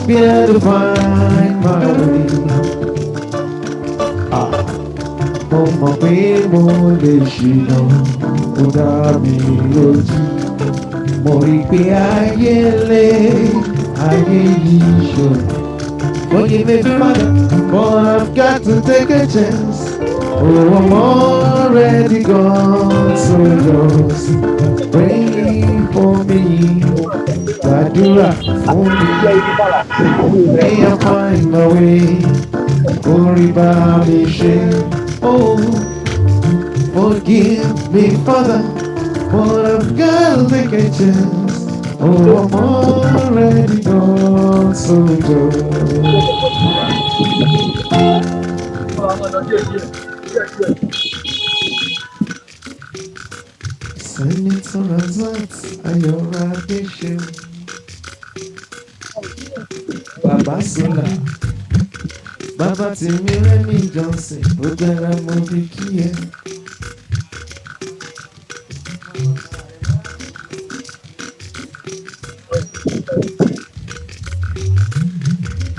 scared to find my way. Mo mọ̀ pé mo lè ṣìnà, ó dá mi lójú. Mo rí pé ayé lé, ayé yìí ṣòro. Forgive me, Father, but I've got to take a chance. Oh, I'm already gone, so just pray for me. Gbàdúrà fún mi. May I find my way. Orí bá mi ṣe. Oh, forgive me, Father, but I've got to take a chance. Oh, I'm already gone, so just. Senator Razak Ayorade, Baba Sola, Baba Timiremi Johnson, Odara Mobikie.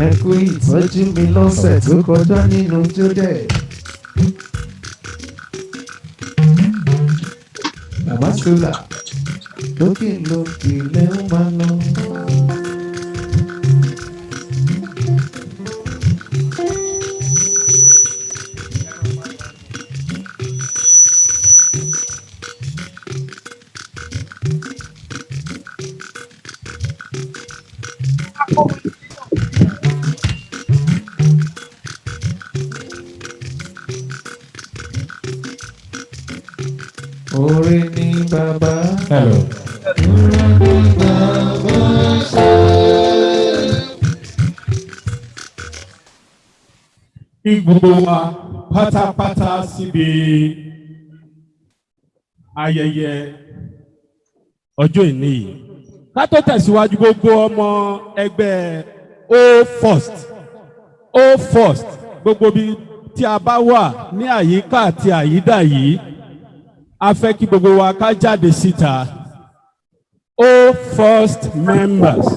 Ẹ kú ìtọ́jú mi lọ́sẹ̀ tó kọjá nínú Jódẹ̀. Baba Sola, lókè lókè lẹ́ ń máa lọ. Orí ni bàbá. Hello. Orí ni bàbá ṣe. Kí gbogbo wa pátápátá síbi ayẹyẹ ọjọ́ ìní yìí. Ká tó tẹ̀síwájú gbogbo ọmọ ẹgbẹ́ O First gbogbo bí tí a bá wà ní àyíká àti àyídà yìí. A fẹ́ kí gbogbo wa ká jáde síta. O First members,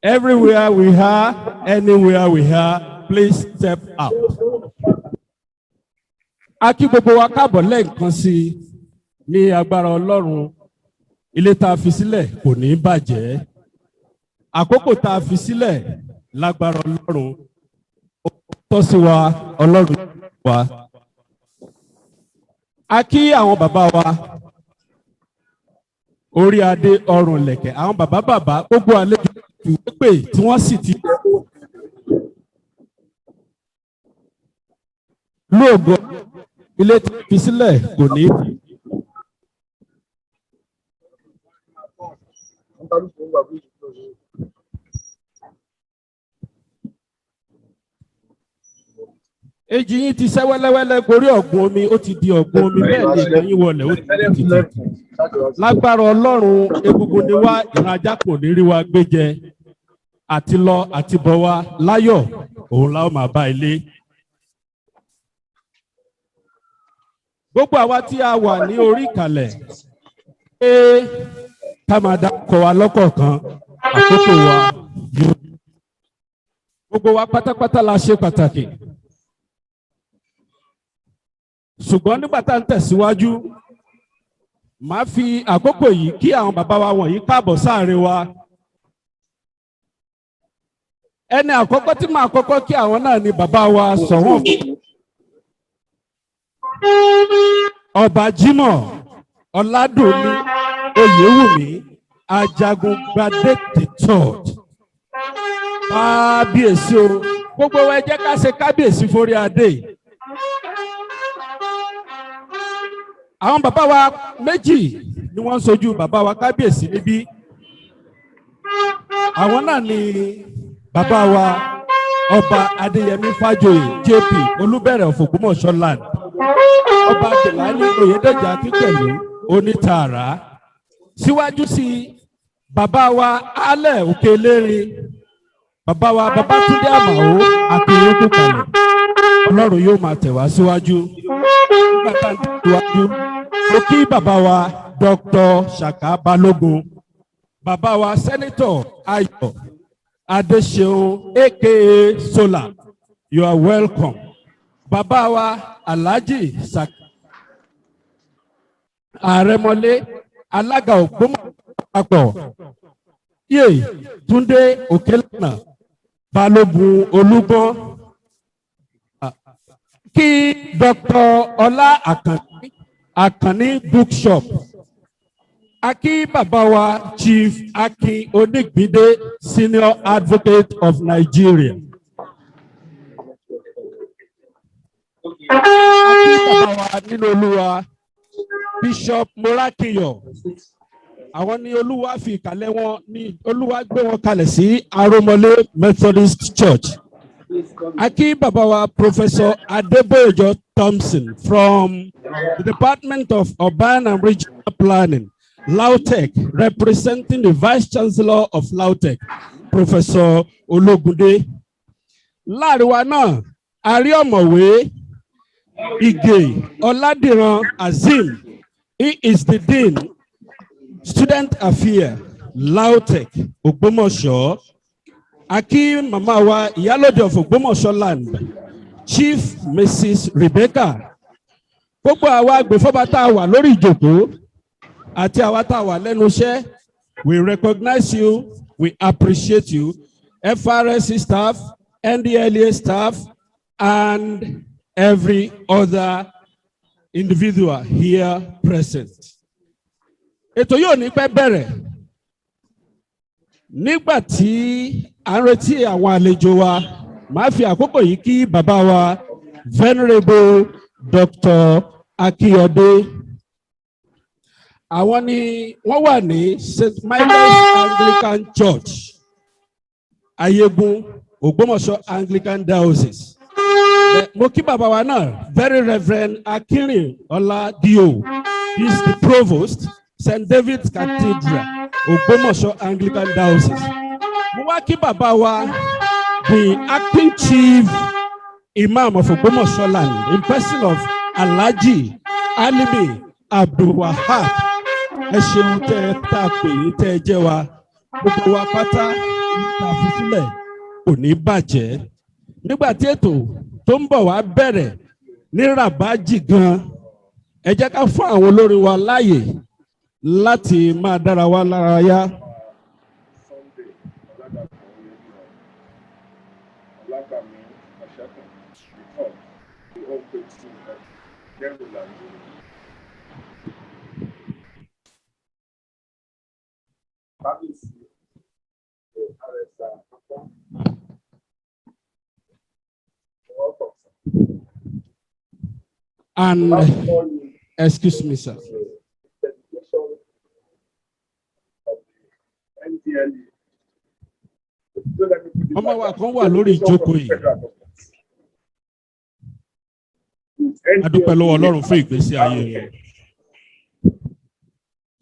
everywhere we are, anywhere we are, please step out. A kí gbogbo wa káàbọ̀ lẹ́ẹ̀kan sí i ní agbára Ọlọ́run. Ilé tá a fi sílẹ̀ kò ní bàjẹ́. Àkókò tá a fi sílẹ̀ lágbára Ọlọ́run. Ó tọ́ sí wa, Ọlọ́run wa. A kí àwọn bàbá wa orí adé ọrùn lẹ̀kẹ̀, àwọn bàbá gbogbo àlejò ìwé pè tí wọ́n sì ti lóògùn ilé tí fi sílẹ̀ kò ní. Èjì yín ti sẹ́ wẹ́lẹ́wẹ́lẹ́ gorí ọ̀gbun omi, ó ti di ọ̀gbun omi bẹ́ẹ̀ ni ìgbẹ́yìn wọlé ó ti di títì. Lágbára Ọlọ́run egungun ni wá, ìran ajá kò ní rí wa gbé jẹ. Àti lọ àti bọ̀ wá láyọ̀, òun la ó máa bá ilé. Gbogbo àwa tí a wà ní orí ìkàlẹ̀ pé ká máa dákọ̀ wa lọ́kọ̀ọ̀kan àkókò wa yóò. Gbogbo wa pátápátá la ṣe pàtàkì. Ṣùgbọ́n nígbà tá à ń tẹ̀síwájú, màá fi àkókò yìí kí àwọn bàbá wa wọ̀nyí káàbọ̀ sáàrin wa. Ẹni àkọ́kọ́ tí màá kọ́kọ́ kí àwọn náà ni bàbá wa Sọ̀wọ́n Ọba Jímọ̀ Ọládùnní Oyèwùmí Ajagungbadé the third. Kábíyèsí o, gbogbo wa ẹ jẹ́ ká ṣe kábíyèsí forí adé. Àwọn bàbá wa méjì ni wọ́n ń sojú bàbá wa kábíyèsí níbí. Àwọn náà ni bàbá wa Ọba Adéyẹmí Fájòyè JP Olúbẹ̀rẹ̀ of Ogbomoso land. Ọba Abdullahi Oyèdèjì Akínpẹ̀lú Onítààrà. Síwájú sí bàbá wa Alẹ́ Òkèlérin. Bàbá wa Babátúndé Àmàó Akínyẹ̀kú kalẹ̀. Ọlọ́run yóò máa tẹ̀ wá síwájú. Nígbà tá à ń tẹ̀síwájú, mo kí bàbá wa Dr. Ṣàká Balógun. Bàbá wa Sẹ́nítọ̀ Ayọ̀ Adeseun aka Sola, you are welcome. Bàbá wa Alhaji Àrẹ̀mọlé alága Ògbómọ̀ṣọ́ àpapọ̀ Yé Túndé Òkèlànà Balógun Olúgbọ́n kí Dr. Ọlá Àkànní bookshop Aki bàbá wa Chief Akin Onígbìndé Senior Advocate of Nigeria. Aki bàbá wa nínú Olúwa Bishop Morakiyo. Àwọn ní Olúwa fi ìkàlẹ̀ wọn ní Olúwa gbé wọn kalẹ̀ sí Aromole Methodist Church. Aki bàbá wa Professor Adebojo Thompson from the Department of Urban and Regional Planning, LAUTECH, representing the Vice Chancellor of LAUTECH, Professor Ologunde. Láàrin wa náà, a rí ọ̀mọ̀wé Ige Oladiran Azim. He is the Dean, Student Affairs, LAUTECH, Ogbomoso. Aki mama wa Ìyálóde of Ogbomoso land, Chief Mrs. Rebecca. Gbogbo àwa agbèfọ́ba tá a wà lórí ìjókòó àti àwa tá a wà lẹ́nu iṣẹ́, we recognize you, we appreciate you, FRSC staff, NDLEA staff, and every other individual here present. Ètò yóò ní pẹ́ bẹ̀rẹ̀ nígbà tí à ń retí àwọn àlejò wa. Màá fi àkókò yìí kí bàbá wa Venerable Dr. Akiyode. Àwọn ni wọ́n wà ní St. Michael's Anglican Church, Ayégun, Ogbomoso Anglican Diocese. Mo kí bàbá wa náà, Very Reverend Akinrin Oladio. He is the Provost, St. David's Cathedral, Ogbomoso Anglican Diocese. Mo wá kí bàbá wa, the Acting Chief Imam of Ogbomoso land, in person of Alhaji Alimi Abdulwahab. Ẹ ṣeun tẹ́ tá a pè é tẹ́ ẹ jẹ́ wa. Gbogbo wa pátá tá a fi sílẹ̀ kò ní bàjẹ́. Nígbà tí ètò tó ń bọ̀ wá bẹ̀rẹ̀ ní Ràbájì gan, ẹ jẹ́ ká fún àwọn olórin wa láàyè láti máa dára wa lára yá. And excuse me, sir. Ọmọ wa kan wà lórí ìjókòó yìí. A dúpẹ́ lọ́wọ́ Ọlọ́run fún ìgbésí ayé wọn.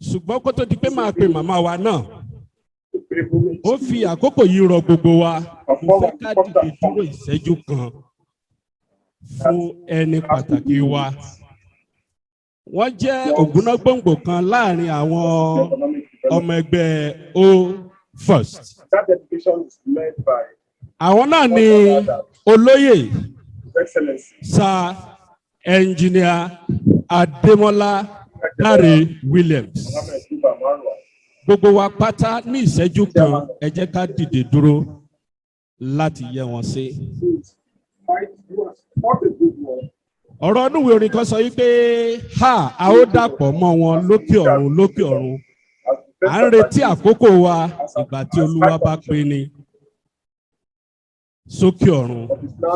Ṣùgbọ́n kó tó di pé máa pe màmá wa náà, ó fi àkókò yìí rọ gbogbo wa. Mo fẹ́ ká dìde dúró ìṣẹ́jú kan fún ẹni pàtàkì wa. Wọ́n jẹ́ ògúnnágbòǹgbò kan láàrin àwọn ọmọ ẹgbẹ́ O1st. Àwọn náà ni olóyè Sir Engineer Adémọ́lá Dáre Williams. Gbogbo wa pátá ní ìṣẹ́jú kan, ẹ jẹ́ ká dìde dúró láti yẹ wọn sí. Ọ̀rọ̀ inú ìwé orin kan sọ wípé a ó dàpọ̀ mọ́ wọn lókè ọ̀run lókè ọ̀run. À ń retí àkókò wa ìgbà tí Olúwa bá pè ní sókè ọ̀run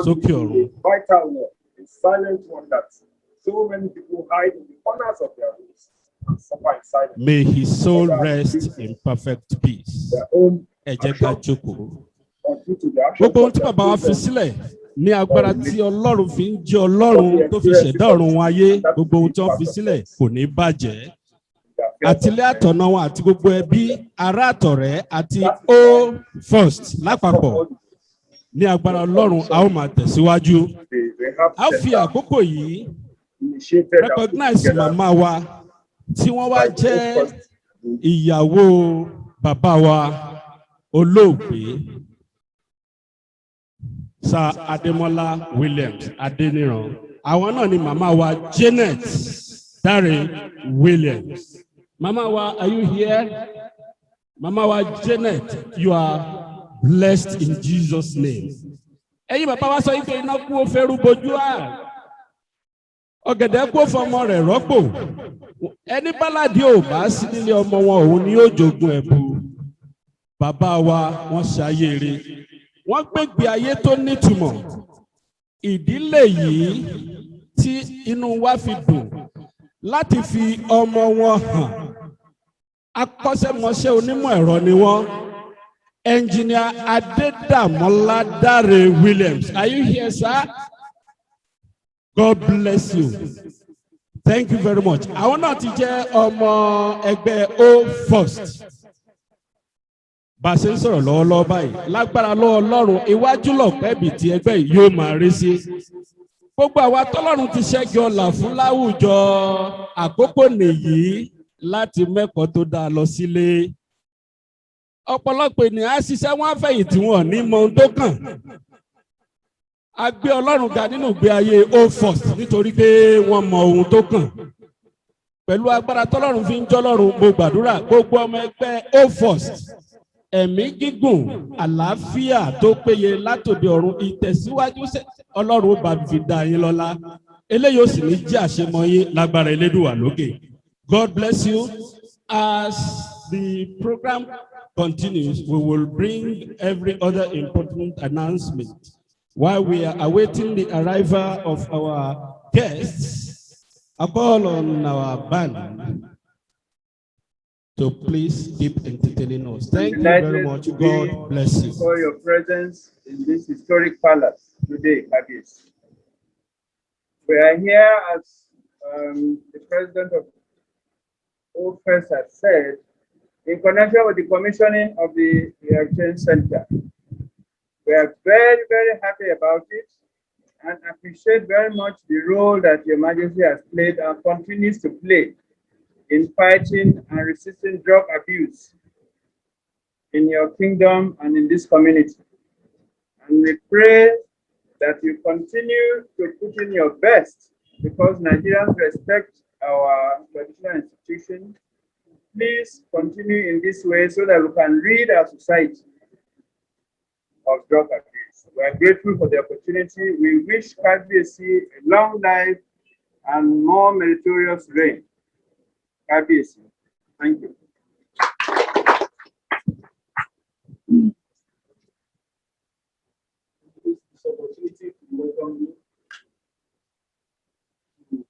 sókè ọ̀run. May his soul rest in perfect peace. Ẹ jẹ́ ká jókòó. Gbogbo ohun tí bàbá wa fi sílẹ̀ ní agbára tí Ọlọ́run fi ń jẹ́ Ọlọ́run tó fi ṣẹ̀dá ọ̀run wọn ayé, gbogbo ohun tí wọ́n fi sílẹ̀ kò ní bàjẹ́. Àtìlé àtọ̀nà wọn àti gbogbo ẹbí, ará àtọ̀rẹ́ àti O1st lápapọ̀ ní agbára Ọlọ́run a ó máa tẹ̀síwájú. A ó fi àkókò yìí recognize màmá wa tí wọ́n wá jẹ́ ìyàwó bàbá wa olóògbé Sir Ademola Williams Adeniran. Àwọn náà ni màmá wa Janet Dare Williams. Mama wa, are you here? Mama wa Janet, you are blessed in Jesus' name. Ẹyin bàbá wa sọ yìí pé iná kú ó fẹ́ rú bojú à. Ọ̀gẹ̀dẹ̀ kú ó fọmọ rẹ̀ rọ́pò. Ẹni báládì ò bá sí nílé ọmọ wọn òun ni yóò jogún ẹ̀bù. Bàbá wa wọ́n ṣayére. Wọ́n gbégbé ayé tó nítumọ̀. Ìdílé yìí tí inú wa fi dùn láti fi ọmọ wọn hàn. Akọ́ṣẹ́mọṣẹ́ onímọ̀ ẹ̀rọ ni wọ́n. Engineer Adedamola Dare Williams. Are you here, sir? God bless you. Thank you very much. Àwọn náà ti jẹ́ ọmọ ẹgbẹ́ O First. Bá a ṣe ń sọ̀rọ̀ lọ́wọ́lọ́wọ́ báyìí, lágbára lọ́wọ́ Ọlọ́run, iwájú lọ̀pẹ́ bì tí ẹgbẹ́ yìí yóò máa rí sí. Gbogbo àwa tọ́lọ́run ti ṣẹ́gi ọlà fún láwùjọ, àkókò nìyí láti mẹ́kọ̀ọ́ tó dáa lọ sílé. Ọ̀pọ̀lọpọ̀ ènìyàn á ṣiṣẹ́ wọn fẹ̀yìntì wọn ní mọ ohun tó kàn. A gbé Ọlọ́run ga nínú ìgbé ayé O First nítorí pé wọ́n mọ ohun tó kàn. Pẹ̀lú agbára tọ́lọ́run fi ń jọ́lọ́run, mo gbàdúrà gbogbo ọmọ ẹgbẹ́ O First. Ẹ̀mí gígùn, àlàáfíà tó péye látòde ọ̀run, ìtẹ̀síwájú Ọlọ́run ó bá fi dá yín lọ́lá. Eléyìí ó sì ní jẹ́ àṣemọ́yé lágbára Elédùwà lókè. God bless you. As the program continues, we will bring every other important announcement. While we are awaiting the arrival of our guests, I call on our band to please keep entertaining us. Thank you very much. God bless you. For your presence in this historic palace today, Kabis. We are here as the president of O First has said, in connection with the commissioning of the Exchange Center. We are very, very happy about it and appreciate very much the role that Your Majesty has played and continues to play in fighting and resisting drug abuse in your kingdom and in this community. And we pray that you continue to put in your best because Nigerians respect our traditional institutions. Please continue in this way so that we can rid our society of drug abuse. We are grateful for the opportunity. We wish KBC a long life and more meritorious reign. KBC, thank you. This opportunity to welcome you to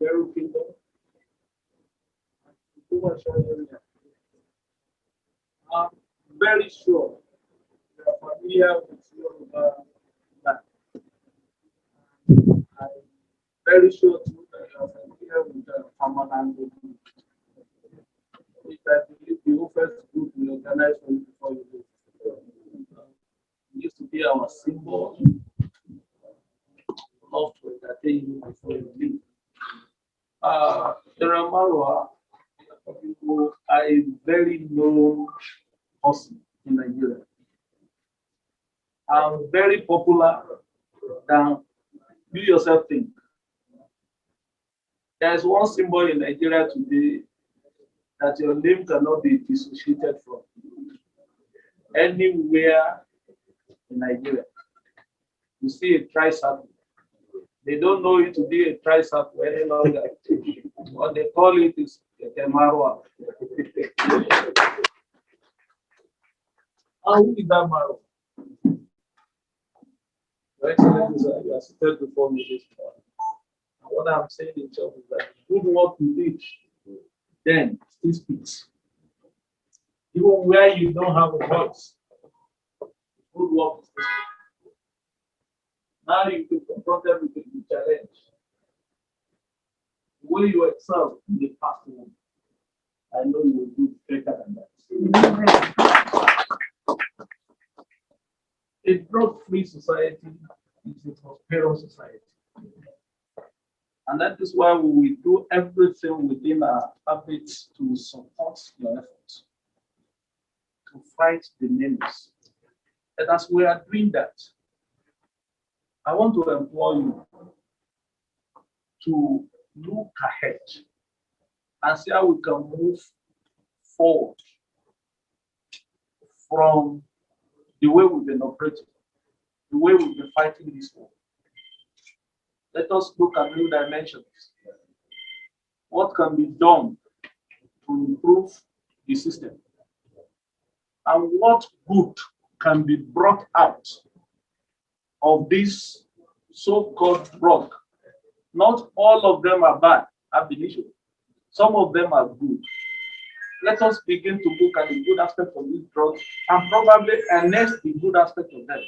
Behavioural Kingdom. I'm very sure you are familiar with your land. I'm very sure too that you are familiar with the Farmerland. Which I believe the first group will organize one before you do. It used to be our symbol. Love to entertain you before you leave. Marwa, who are a very known person in Nigeria. I'm very popular than you yourself think. There's one symbol in Nigeria today that your name cannot be dissociated from. Anywhere in Nigeria, you see a tricycle. They don't know it to be a tricycle any longer. What they call it is a Marwa. How is that Marwa? Your Excellency, you are seated before me this morning. And what I'm saying in short is that good work you teach, then still speaks. Even where you don't have a voice, good work is still speaks. Now you can confront them with the challenge. The way you excel in the past one, I know you will do better than that. A drug-free society is a prosperous society. And that is why we will do everything within our habits to support your efforts, to fight the menace. And as we are doing that, I want to implore you to look ahead and see how we can move forward from the way we've been operating, the way we've been fighting this war. Let us look at new dimensions. What can be done to improve the system? And what good can be brought out of this so-called drug? Not all of them are bad, ab initio. Some of them are good. Let us begin to look at the good aspect of these drugs and probably harness the good aspect of them.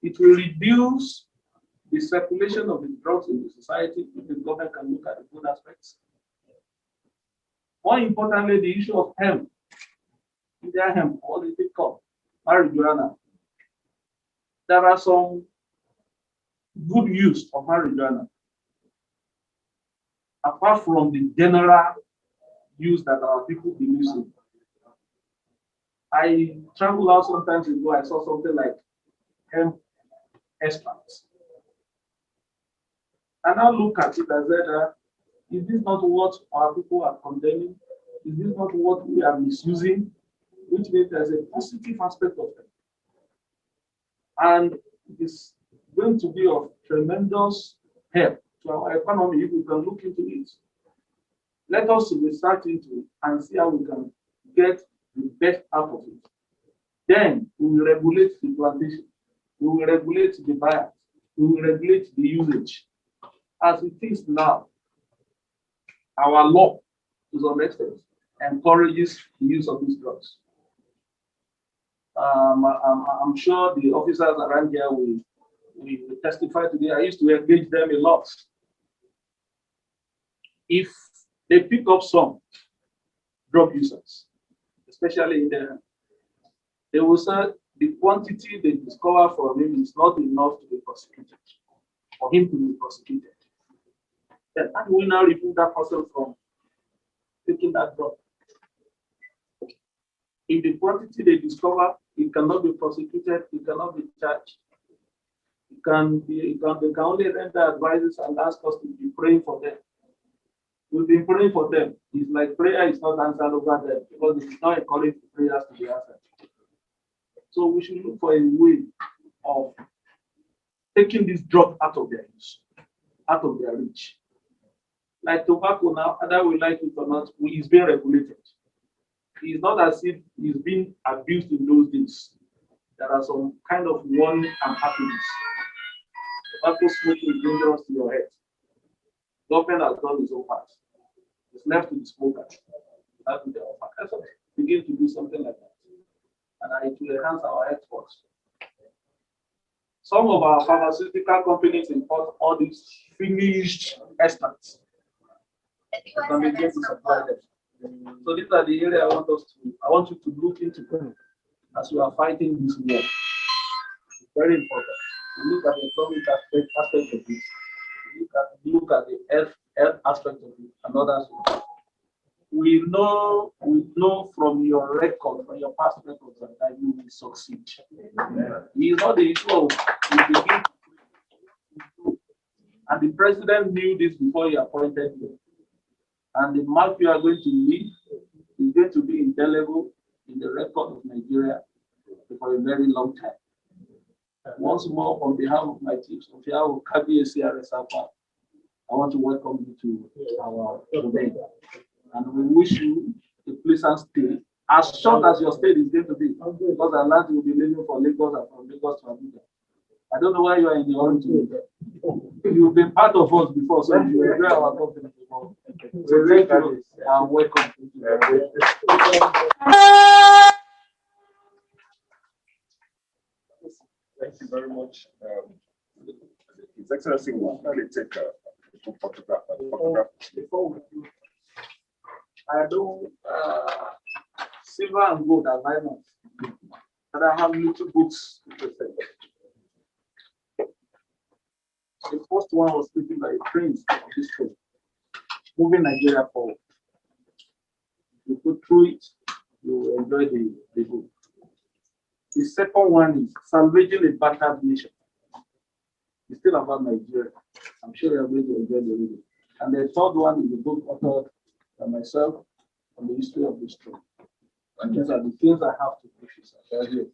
It will reduce the circulation of the drugs in the society if the government can look at the good aspects. More importantly, the issue of hemp. India hemp, what is it called? Marijuana. There are some good use of marijuana, apart from the general use that our people believe in. I traveled out sometimes ago, I saw something like hemp extracts. And I look at it and said, is this not what our people are condemning? Is this not what we are misusing? Which means there's a positive aspect of it. And it's going to be of tremendous help to our economy if we can look into it. Let us research into it and see how we can get the best out of it. Then we will regulate the plantation, we will regulate the buyers, we will regulate the usage. As it is now, our law, to some extent, encourages the use of these drugs. I'm sure the officers around here will testify today. I used to engage them a lot. If they pick up some drug users, especially in there, they will say the quantity they discover from him is not enough to be prosecuted, for him to be prosecuted. Then how do we now remove that person from taking that drug? If the quantity they discover, it cannot be prosecuted, it cannot be charged. They can only render advices and ask us to be praying for them. We've been praying for them. It's like prayer is not answered over them because it is not encouraged prayers to be answered. So we should look for a way of taking this drug out of their use, out of their reach. Like tobacco now, whether we like it or not, it's being regulated. It's not as if it's being abused in those days. There are some kind of warning and happiness. Tobacco smoking is dangerous to your health. Government has done its own part. It's left to the smoker. Let us begin to do something like that. And it will enhance our exports. Some of our pharmaceutical companies import all these finished extracts. And begin to supply them. So these are the areas I want you to look into as we are fighting this war. It's very important. We look at the economic aspect of this. Look at the health aspect of it and others. We know from your record, from your past records, that you will succeed. It's not the issue of you begin to. And the president knew this before he appointed you. And the mark you are going to leave is going to be indelible in the record of Nigeria for a very long time. Once more, on behalf of my teams, on behalf of KBACRS, I want to welcome you to our domain. And we wish you a pleasant stay, as short as your stay is going to be, because our land will be leaving for Lagos and from Lagos to Abuja. I don't know why you are in the origin. You've been part of us before, so you enjoy our company before. So thank you and welcome. Thank you very much. His Excellency will kindly take a photograph. Before we do, I do silver and gold are diamonds, and I have little books to present. The first one was written by a prince of history, moving Nigeria forward. You go through it, you will enjoy the book. The second one is salvaging a battered nation. It's still about Nigeria. I'm sure you're going to enjoy the reading. And the third one is the book authored by myself on the history of this throne. And these are the things I have to push it. Thank you.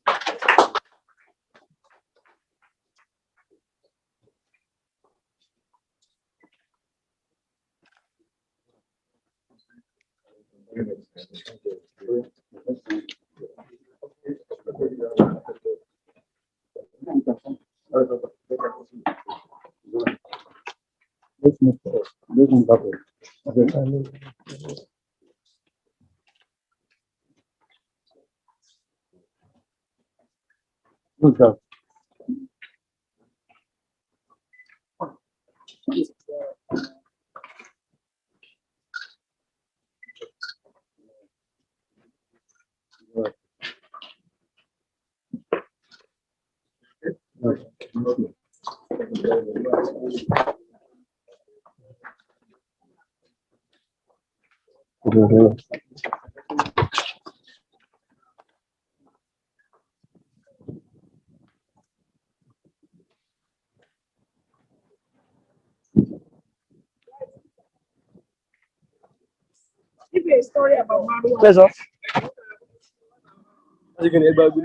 Good job. Give me a story about Marwa. Pleasure. As you can hear, but mi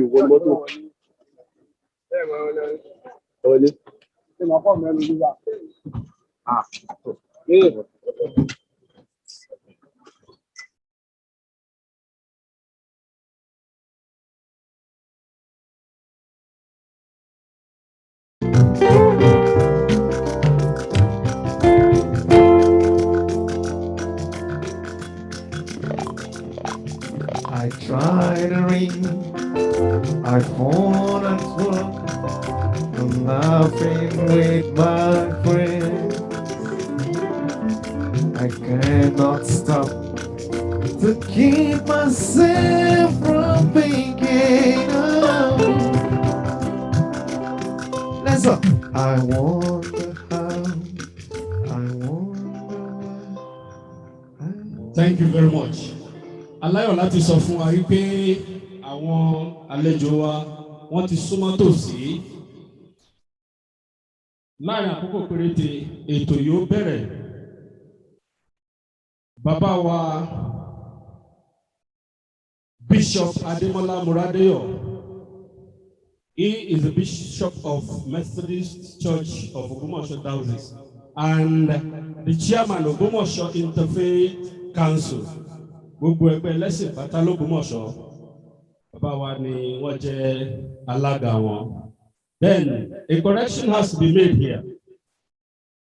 ò wọ mọ́tò. Wọlé. I tried to ring, I phone and work, I'm laughing with my friends. I cannot stop to keep myself from thinking. Oh, let's up. I wonder how, I wonder why. Thank you very much. Aláyọ̀ láti sọ fún wa wípé àwọn àlejò wa wọ́n ti súnmọ́ tòsí. Láàrin àkókò péréte ètò yóò bẹ̀rẹ̀. Bàbá wa Bishop Ademola Muradeyo. He is the Bishop of Methodist Church of Ogbomoso Diocese and the Chairman of Ogbomoso Interfaith Council. Gbogbo ẹgbẹ́ ẹlẹ́sìn pátá l'Ógbómọ̀ṣọ́. Bàbá wa ni wọ́n jẹ́ alága wọn. Then a correction has to be made here.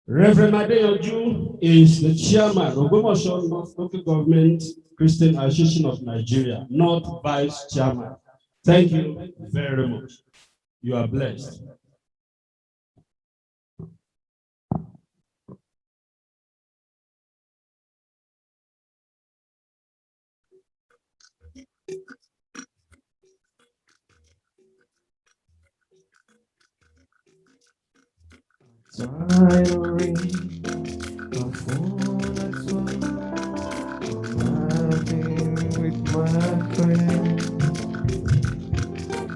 Reverend Adeyoju is the chairman of Ogbomoso North Local Government Christian Association of Nigeria, not vice chairman. Thank you very much. You are blessed. Tiring, my phone at work, I'm laughing with my friends.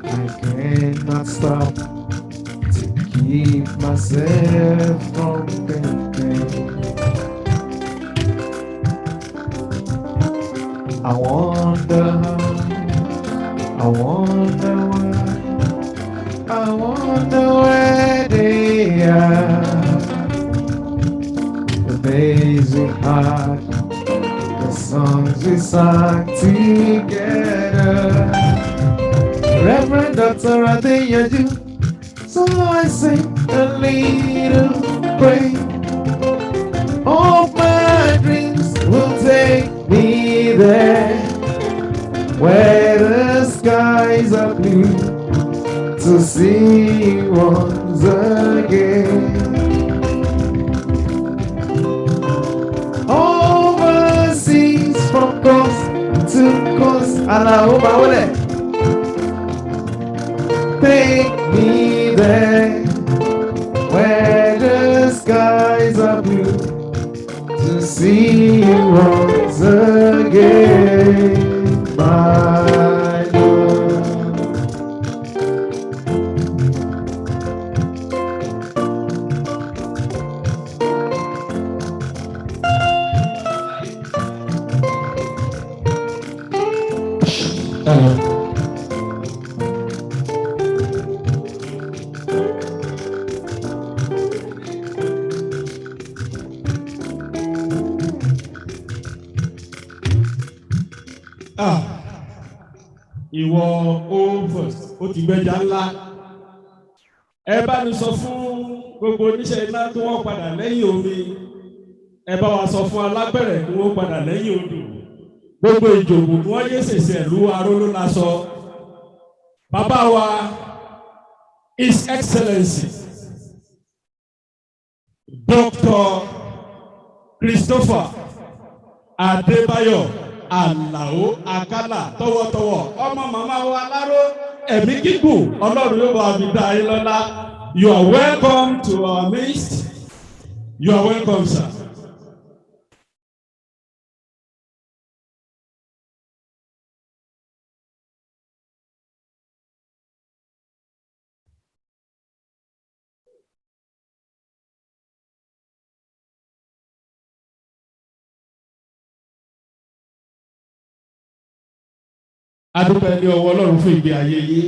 I cannot stop to keep myself from thinking. I wonder how, I wonder why, I wonder where they are. The days we had, the songs we sang together. Reverend Dr. Adeyoju, so I sing a little prayer. All my dreams will take me there, where the skies are blue, to see you once again. Overseas from coast to coast, and I hope I will take me there, where the skies are blue, see you once again, my Lord. Ìwọ overs ó ti gbẹja ńlá. Ẹ bá mi sọ fún gbogbo oníṣẹ́ iná kí wọ́n padà lẹ́yìn omi. Ẹ bá wa sọ fún alágbẹ̀rẹ̀ kí wọ́n padà lẹ́yìn odò. Gbogbo ìjòkó kí wọ́n yé sèse ẹ̀lú aróló lásọ. Bàbá wa His Excellency Dr. Christopher Adébáyọ̀ Àlàó Àkàlà tọwọ́tọwọ́ ọmọ màmá wa Láró ẹ̀mí gígùn Ọlọ́run yóò bá mi dá yín lọ́lá. You are welcome to our midst. You are welcome, sir. Adúpẹ́ ní ọwọ́ Ọlọ́run fún ìgbé ayé yìí.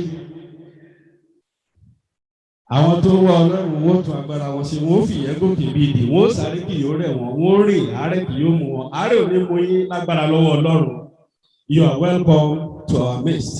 Àwọn tó wá Ọlọ́run wọ́n tún agbára wọn ṣe, wọ́n fi ìyẹn gòkè bí ìdè, wọ́n sáré kì yóò rẹ̀ wọ́n, wọ́n rìn àárẹ̀ kì yóò mú wọn, àárẹ̀ ò ní mú yín lágbára lọ́wọ́ Ọlọ́run. You are welcome to our midst.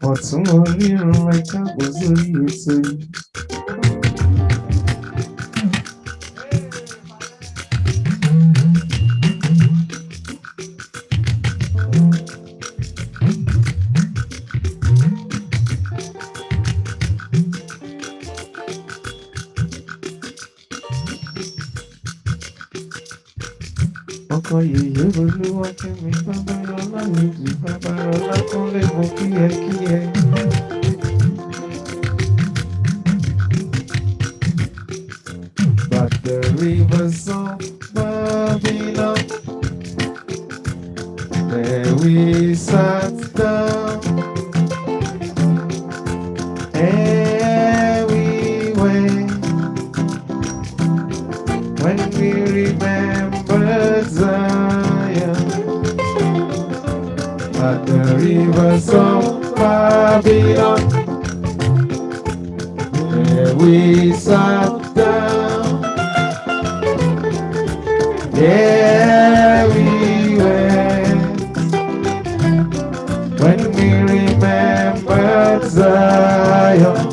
Ọ̀tún onírun ẹ káàbọ̀ sórí ètò yìí. Ọkọ yèyé olúwa kẹ́mi Babalọ́lá méjì Babalọ́lá kúnlé mo kíyẹ. But the rivers of Babylon, there we sat down, and we went when we remembered Zion. At the rivers of Babylon, there we sat down, there we went when we remembered Zion.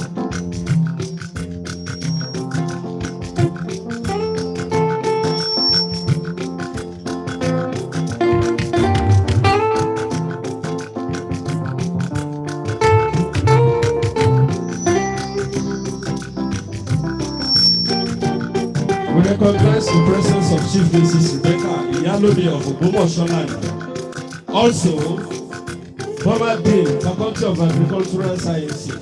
We recognize the presence of Chief Mrs. Rebecca Iyalode of Ogbomoso land. Also, former Dean, Faculty of Agricultural Sciences,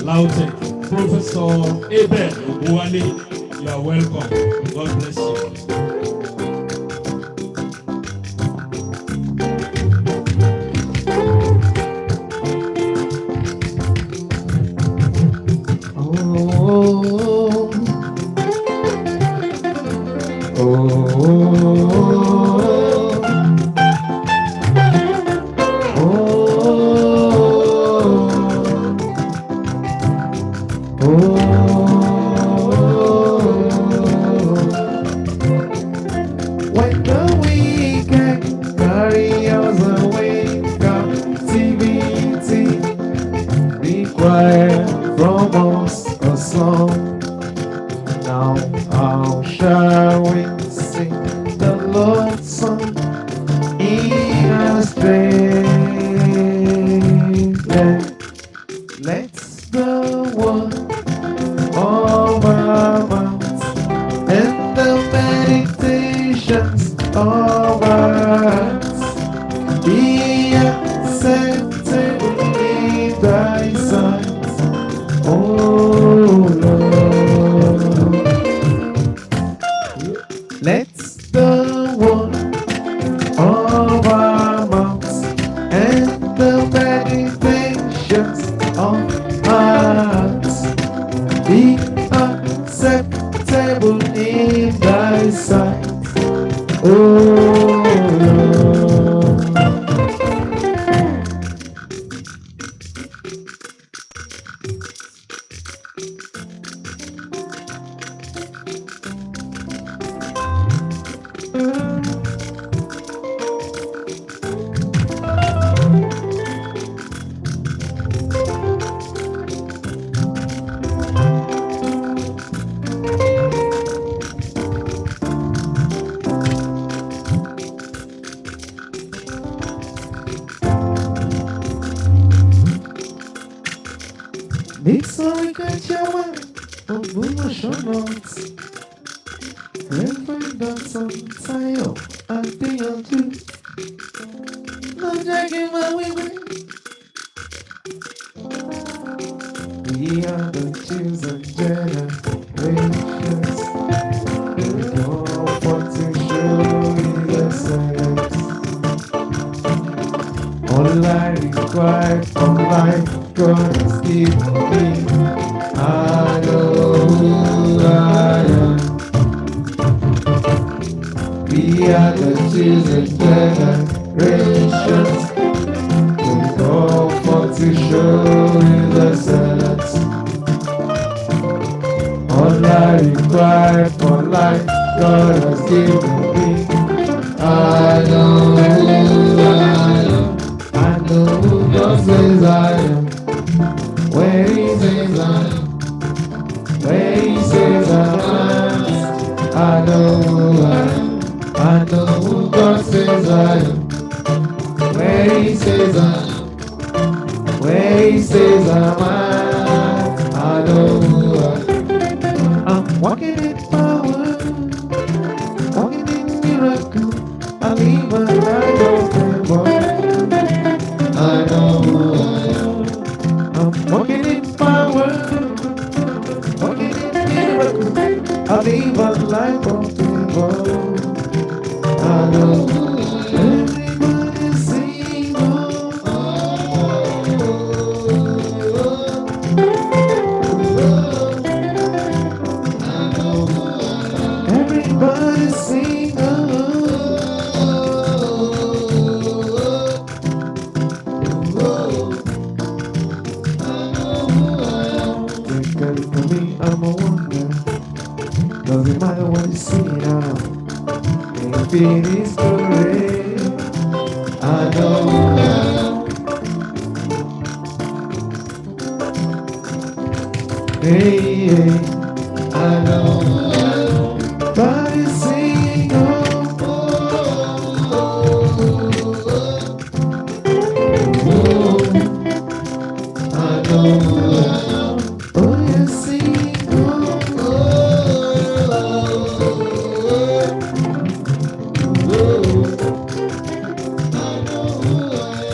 Lautech, Professor Abel Ogunwale. You are welcome. God bless you. When the weekend intentions of hearts be acceptable in thy sight, oh Lord. Let the word of our mouths and the meditations of our hearts be acceptable in thy sight, oh Lord. Nítorí kẹjẹwà Ogbomoso north, Reverend Dr. Tayo Adéyanjú ló jẹ́ kí n máa wíwí. We are the chosen generations, we come forth to show His excellence. All I require from life, God has given me. I know who I am. We are the chosen generations, we come forth to show His excellence. All I require for life, God has given me. I know who I am. I know who God says I am. Where He says I am. Where He says I am. I know who I am. I know who God says I am. Where He says I am. Where He says I am. I know who I am. I'm walking in power, walking in miracle. I live a life of favor. I know who I am. I'm walking in power, walking in miracle. I live a life of favor. I know who I am. Everybody sing, oh, oh, oh, oh, oh. Everybody sing, oh, because for me, I'm a wonder. Doesn't matter what you see now. If it is correct, I know who I am. Hey, hey, I know who I am. Body sing, oh, oh, oh, oh, oh. I know who I am. Oh, yes, sing, oh, oh, oh, oh. I know who I am.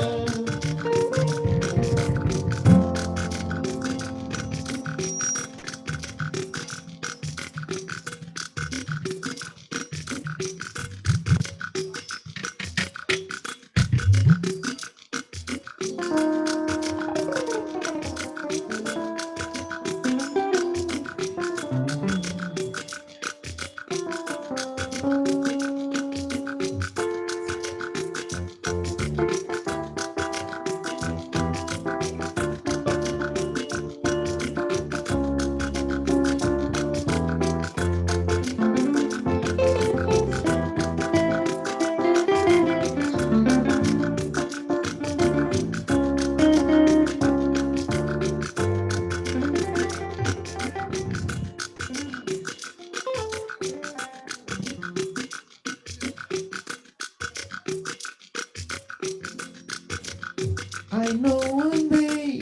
I know one day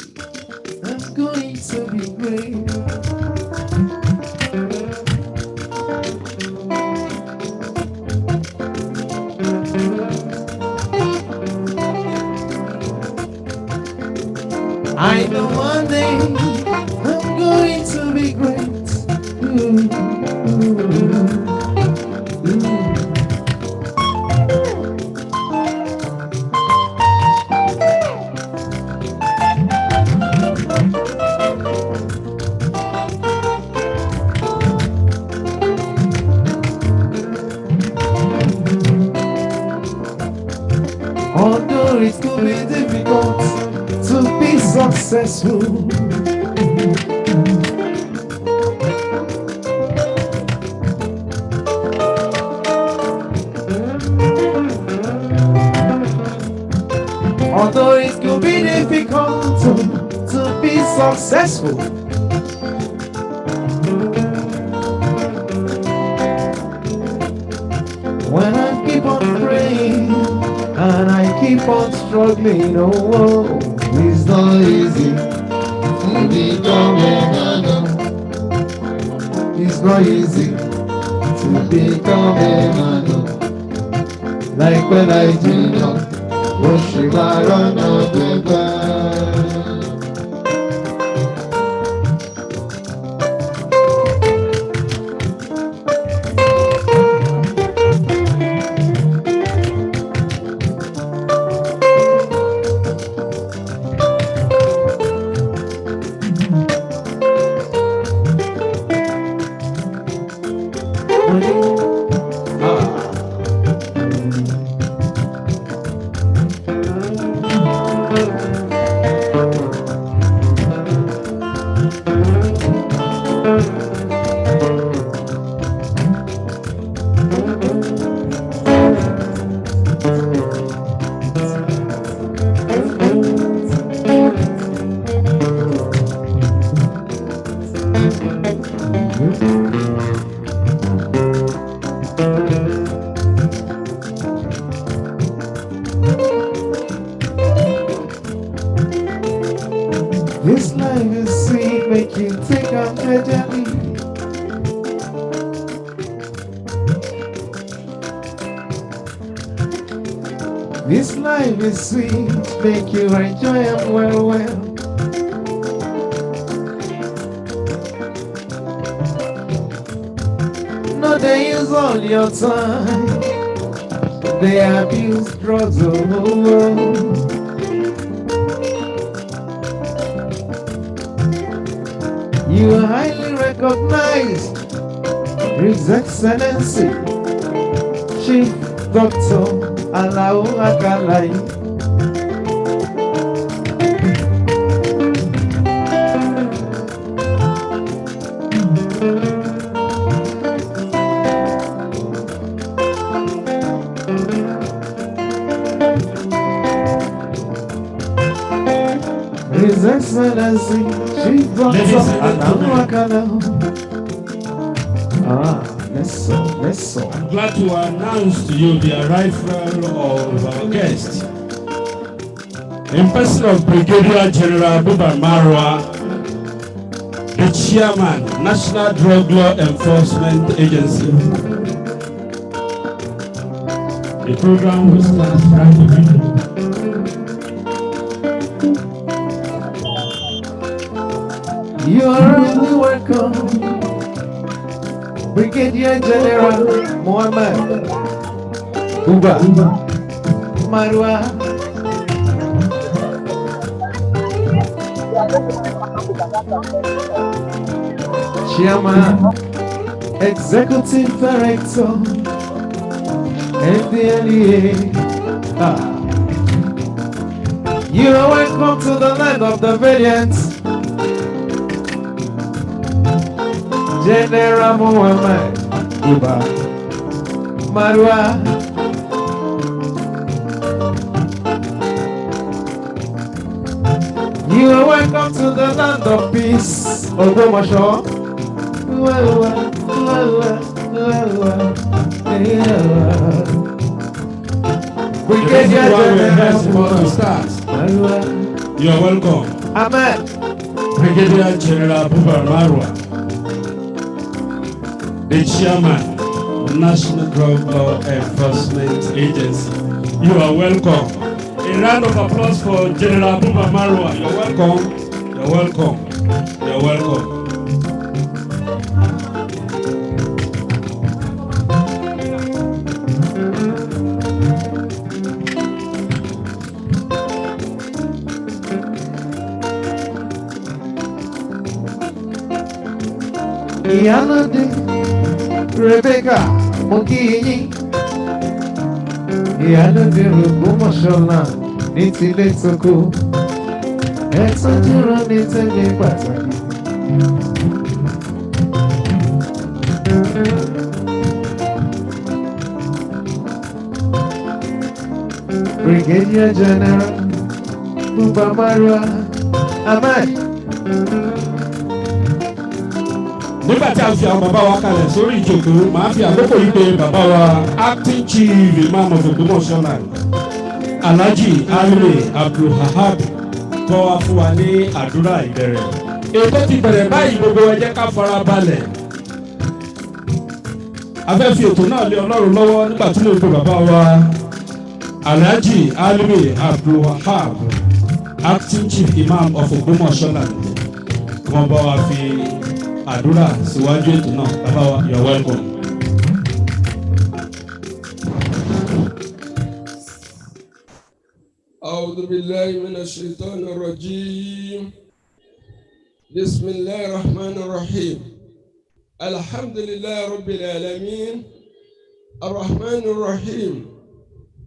I'm going to be great. will be difficult to be successful. Although it could be difficult to be successful. When I keep on praying and I keep on struggling, oh, it's not easy to become a man. It's not easy to become a man. Like when I do not, worship I run out the back. This life is sweet, make you think I'm deadly. This life is sweet, make you enjoy it well. No, they use all your time. They abuse drugs, oh. You are highly recognized, His Excellency, Chief Doctor Alao Akalai. His Excellency, Chief Doctor Alao Akalai. Let's so. I'm glad to announce to you the arrival of our guest. In person of Brigadier General Buba Marwa, the Chairman, National Drug Law Enforcement Agency. The program will start right away. You are really welcome, Brigadier General Muhammad Buba Marwa. Chairman, Executive Director, NDLEA. You are welcome to the land of the valiant. General Muhammad Buba Marwa. You are welcome to the land of peace, Ogbomoso. Brigadier General start. You are welcome. Amen. Brigadier General Buba Marwa, the Chairman, National Drug Law Enforcement Agency. You are welcome. A round of applause for General Buba Marwa. You're welcome. You're welcome. You're welcome. Iyalode Rebecca Mokiyi, Iyalode Ogbomoso land, ní tilé tókó ẹ̀tọ́ dúró ní tẹ́lẹ̀ pàtàkì. Brigadier General Buba Marwa Ahmad. Nígbà tí a fi àwọn bàbá wa kalẹ̀ sórí ìjókòó, màá fi àkókò yìí pé bàbá wa acting chief imam of Ogbomoso land, Alhaji Alimi Abdulhahab, kọ́ wa fún wa ní àdúrà ìbẹ̀rẹ̀. Ètò ti bẹ̀rẹ̀ báyìí, gbogbo ẹ jẹ́ ká fara balẹ̀. A fẹ́ fi ètò náà lé Ọlọ́run lọ́wọ́ nígbà tí mo pe bàbá wa Alhaji Alimi Abdulhahab, acting chief imam of Ogbomoso land, wọ́n bá wa fi àdúrà síwájú ètò náà. Bàbá wa, you are welcome. أعوذ بالله من الشيطان الرجيم. بسم الله الرحمن الرحيم. الحمد لله رب العالمين الرحمن الرحيم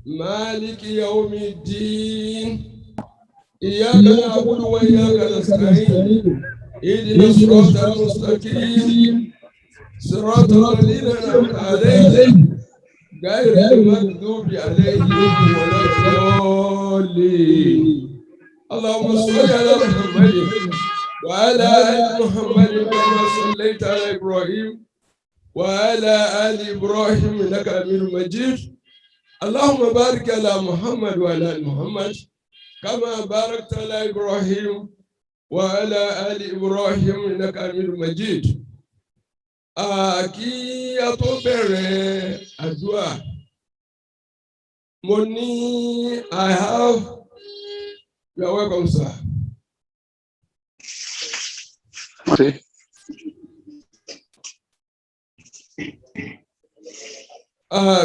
مالك يوم الدين إياك نعبد وإياك نستعين اهدنا الصراط المستقيم صراط الذين أنعمت عليهم غير المغضوب عليهم ولا الضالين. اللهم صل على محمد وعلى آل محمد كما صليت على إبراهيم وعلى آل إبراهيم إنك حميد مجيد. اللهم بارك على محمد وعلى آل محمد كما باركت على إبراهيم وعلى آل إبراهيم إنك حميد مجيد. Kí a tó bẹ̀rẹ̀ àdúrà, mo ní I have, you are welcome sir.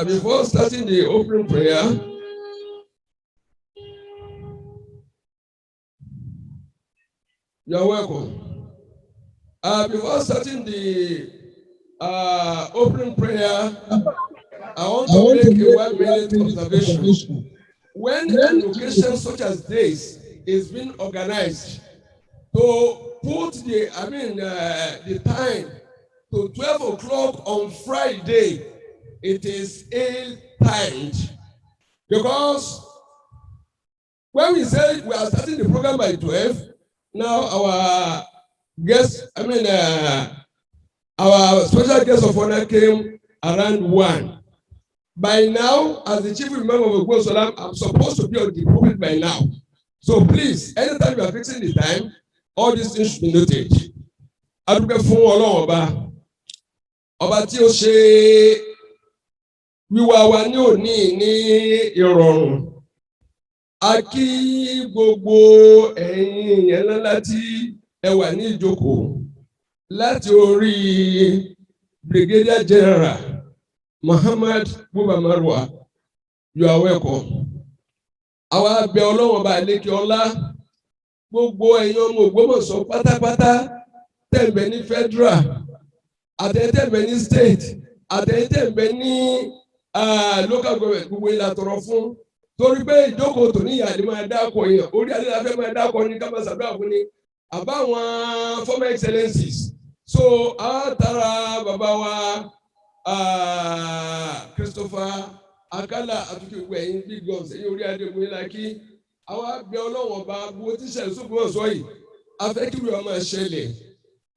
Before starting the opening prayer, you are welcome. Before starting the opening prayer, I want to make a 1 minute observation. When an occasion such as this is being organized, to put the time to 12 o'clock on Friday, it is ill-timed. Because when we say we are starting the program by 12, now our guest, our special guest of honor came around 1. By now, as the chief imam of Ogbomoso, I'm supposed to be on the pulpit by now. So please, anytime you are fixing the time, all these things should be noted. Adúpẹ́ fún Ọlọ́run ọba tí ó ṣe wíwá wa ní òní ní ìrọ̀rùn. A kí gbogbo ẹ̀yin èèyàn ńlá tí ẹ wà ní ìjókòó. Láti orí Brigadier General Muhammad Buba Marwa, you are welcome. Àwa bẹ̀ Ọlọ́run ọba àlékè ọlá, gbogbo ẹ̀yin ọmọ Ògbómọ̀ṣọ́ pátápátá tẹ̀m̀bẹ̀ ní federal, àtẹ̀tẹ̀m̀bẹ̀ ní state, àtẹ̀tẹ̀m̀bẹ̀ ní local government, gbogbo ìlà tọrọ fún. Torí pé ìjókòó tòní ìyàlè máa dákọ̀ èèyàn, orí adé la fẹ́ máa dákọ̀ ní ká máa ṣàdúrà fún ni, àbáwọn former excellencies. So tara bàbá wa Christopher Akala àtúntò ìwé ẹ̀yìn big guns ẹ̀yìn orí adé ògùn ilá kí àwa bẹ̀ Ọlọ́run ọba gbogbo tíṣẹ̀ Ògbómọ̀ṣọ́ yìí afẹ́ kí wíwá máa ṣẹlẹ̀.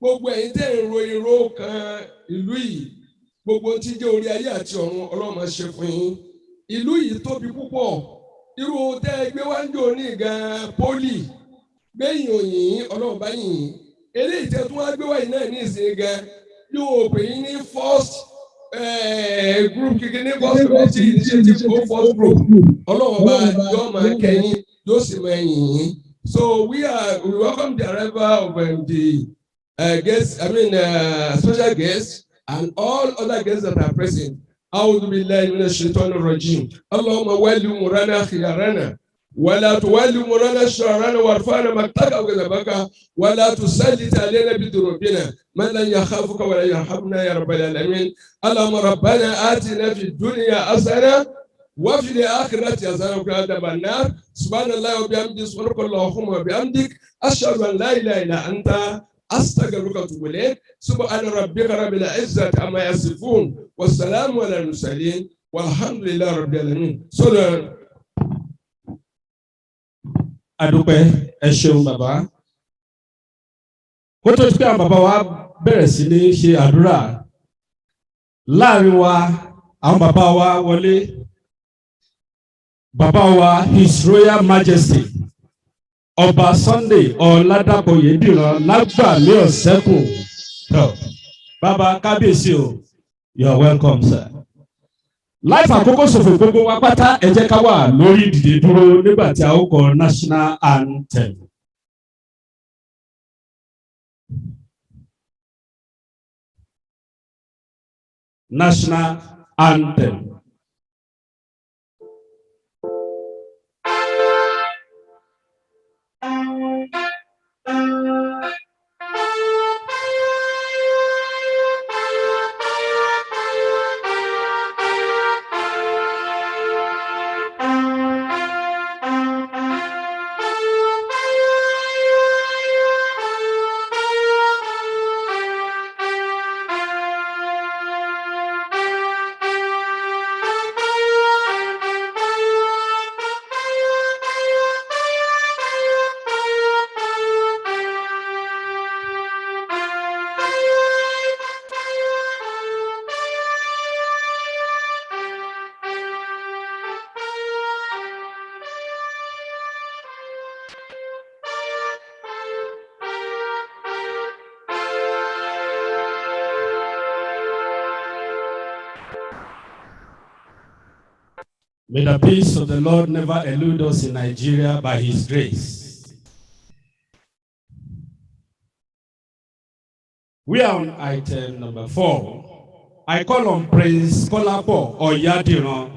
Gbogbo ẹ̀yin tẹ́ ń ro irú kan ìlú yìí, gbogbo tí jẹ́ orí ayé àti ọ̀run Ọlọ́run máa ṣe fún yín. Ìlú yìí tóbi púpọ̀, irú tẹ́ gbé wá ń jò ní gan poli gbẹ̀yìn òyìn Ọlọ́run bá yìn. Eléyìí tẹ́ tún wá gbé wá yìí náà ní ìsìn gan yóò pè yín ní first group kíkí ní first community initiative or first group. Ọlọ́run bá yọ máa kẹ́yìn yóò sì máa yìn yín. So we welcome the arrival of the guests, special guests and all other guests that are present. أعوذ بالله من الشيطان الرجيم. اللهم ولي أمورنا خيارنا ولا تولي أمورنا شرارنا وارفعنا مقتك وغضبك ولا تسلط علينا بذنوبنا من لن يخافك ولا يرحمنا يا رب العالمين. اللهم ربنا آتنا في الدنيا حسنة وفي الآخرة حسنة وقنا عذاب النار سبحان الله وبحمده سبحانك اللهم وبحمدك أشهد أن لا إله إلا أنت أستغفرك وأتوب إليك سبحان ربك رب العزة عما يصفون والسلام على المرسلين والحمد لله رب العالمين. adúpẹ́ ẹ ṣeun bàbá kó tó ti pé àwọn bàbá wa bẹ̀rẹ̀ sí ní ṣe àdúrà láàrin wa àwọn bàbá wa wọlé bàbá wa His Royal Majesty Ọba Sunday Ọ̀làdàpọ̀ Yèdìran lágbàmí ọ̀sẹ́kùn bàbá kábíyèsí o you are welcome sir. Láìfà àkókò ṣòfò gbogbo wa pátá ẹ jẹ́ ká wà lórí ìdìde dúró nígbà tí a ó kọ national anthem. National anthem. May the peace of the Lord never elude us in Nigeria by His grace. We are on item number 4. I call on Prince Kolapo Oyadiran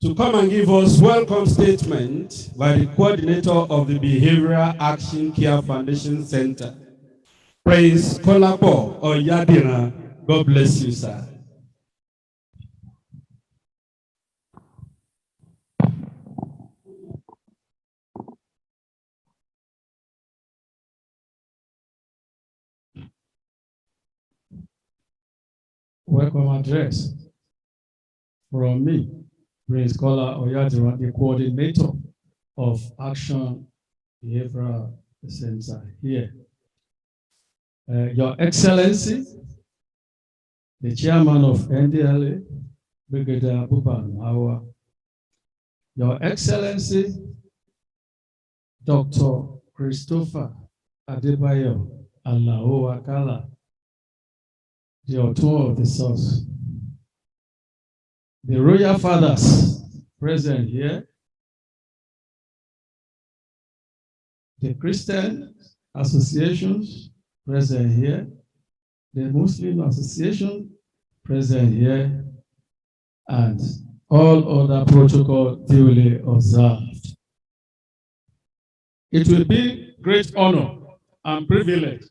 to come and give us welcome statement by the coordinator of the Behavioural Action Care Foundation Center. Prince Kolapo Oyadiran, God bless you, sir. Welcome address from me, Prince Kola Oyadiran, the coordinator of Action Behavioural Center here. Your Excellency, the Chairman of NDLA, Brigadier Buba Mawa, Your Excellency, Dr. Christopher Adebayo Alao Akala, the author of the source, the Royal Fathers present here, the Christian associations present here, the Muslim association present here, and all other protocol duly observed. It will be great honor and privilege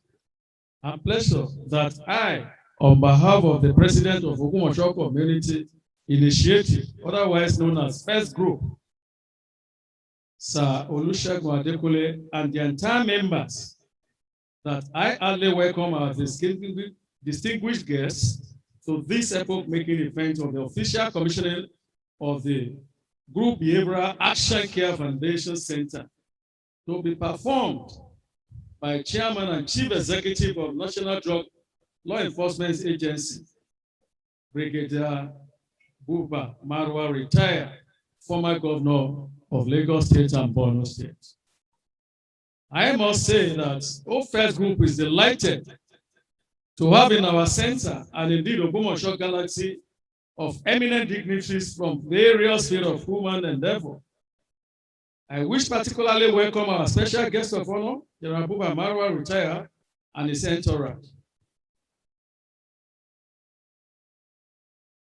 and pleasure that I, on behalf of the President of Ogbomoso Community Initiative, otherwise known as First Group, Sir Olusegun Adekule, and the entire members, that I heartily welcome our distinguished guests to this epoch-making event of the official commissioning of the Group Behavioural Action Care Foundation Center, to be performed by Chairman and Chief Executive of National Drug Law Enforcement Agency, Brigadier Buba Marwa, retired, former governor of Lagos State and Borno State. I must say that First Group is delighted to have in our center, and indeed Ogbomoso Galaxy, of eminent dignitaries from various spheres of human endeavor. I wish particularly welcome our special guest of honor, General Buba Marwa, retired, and his entourage.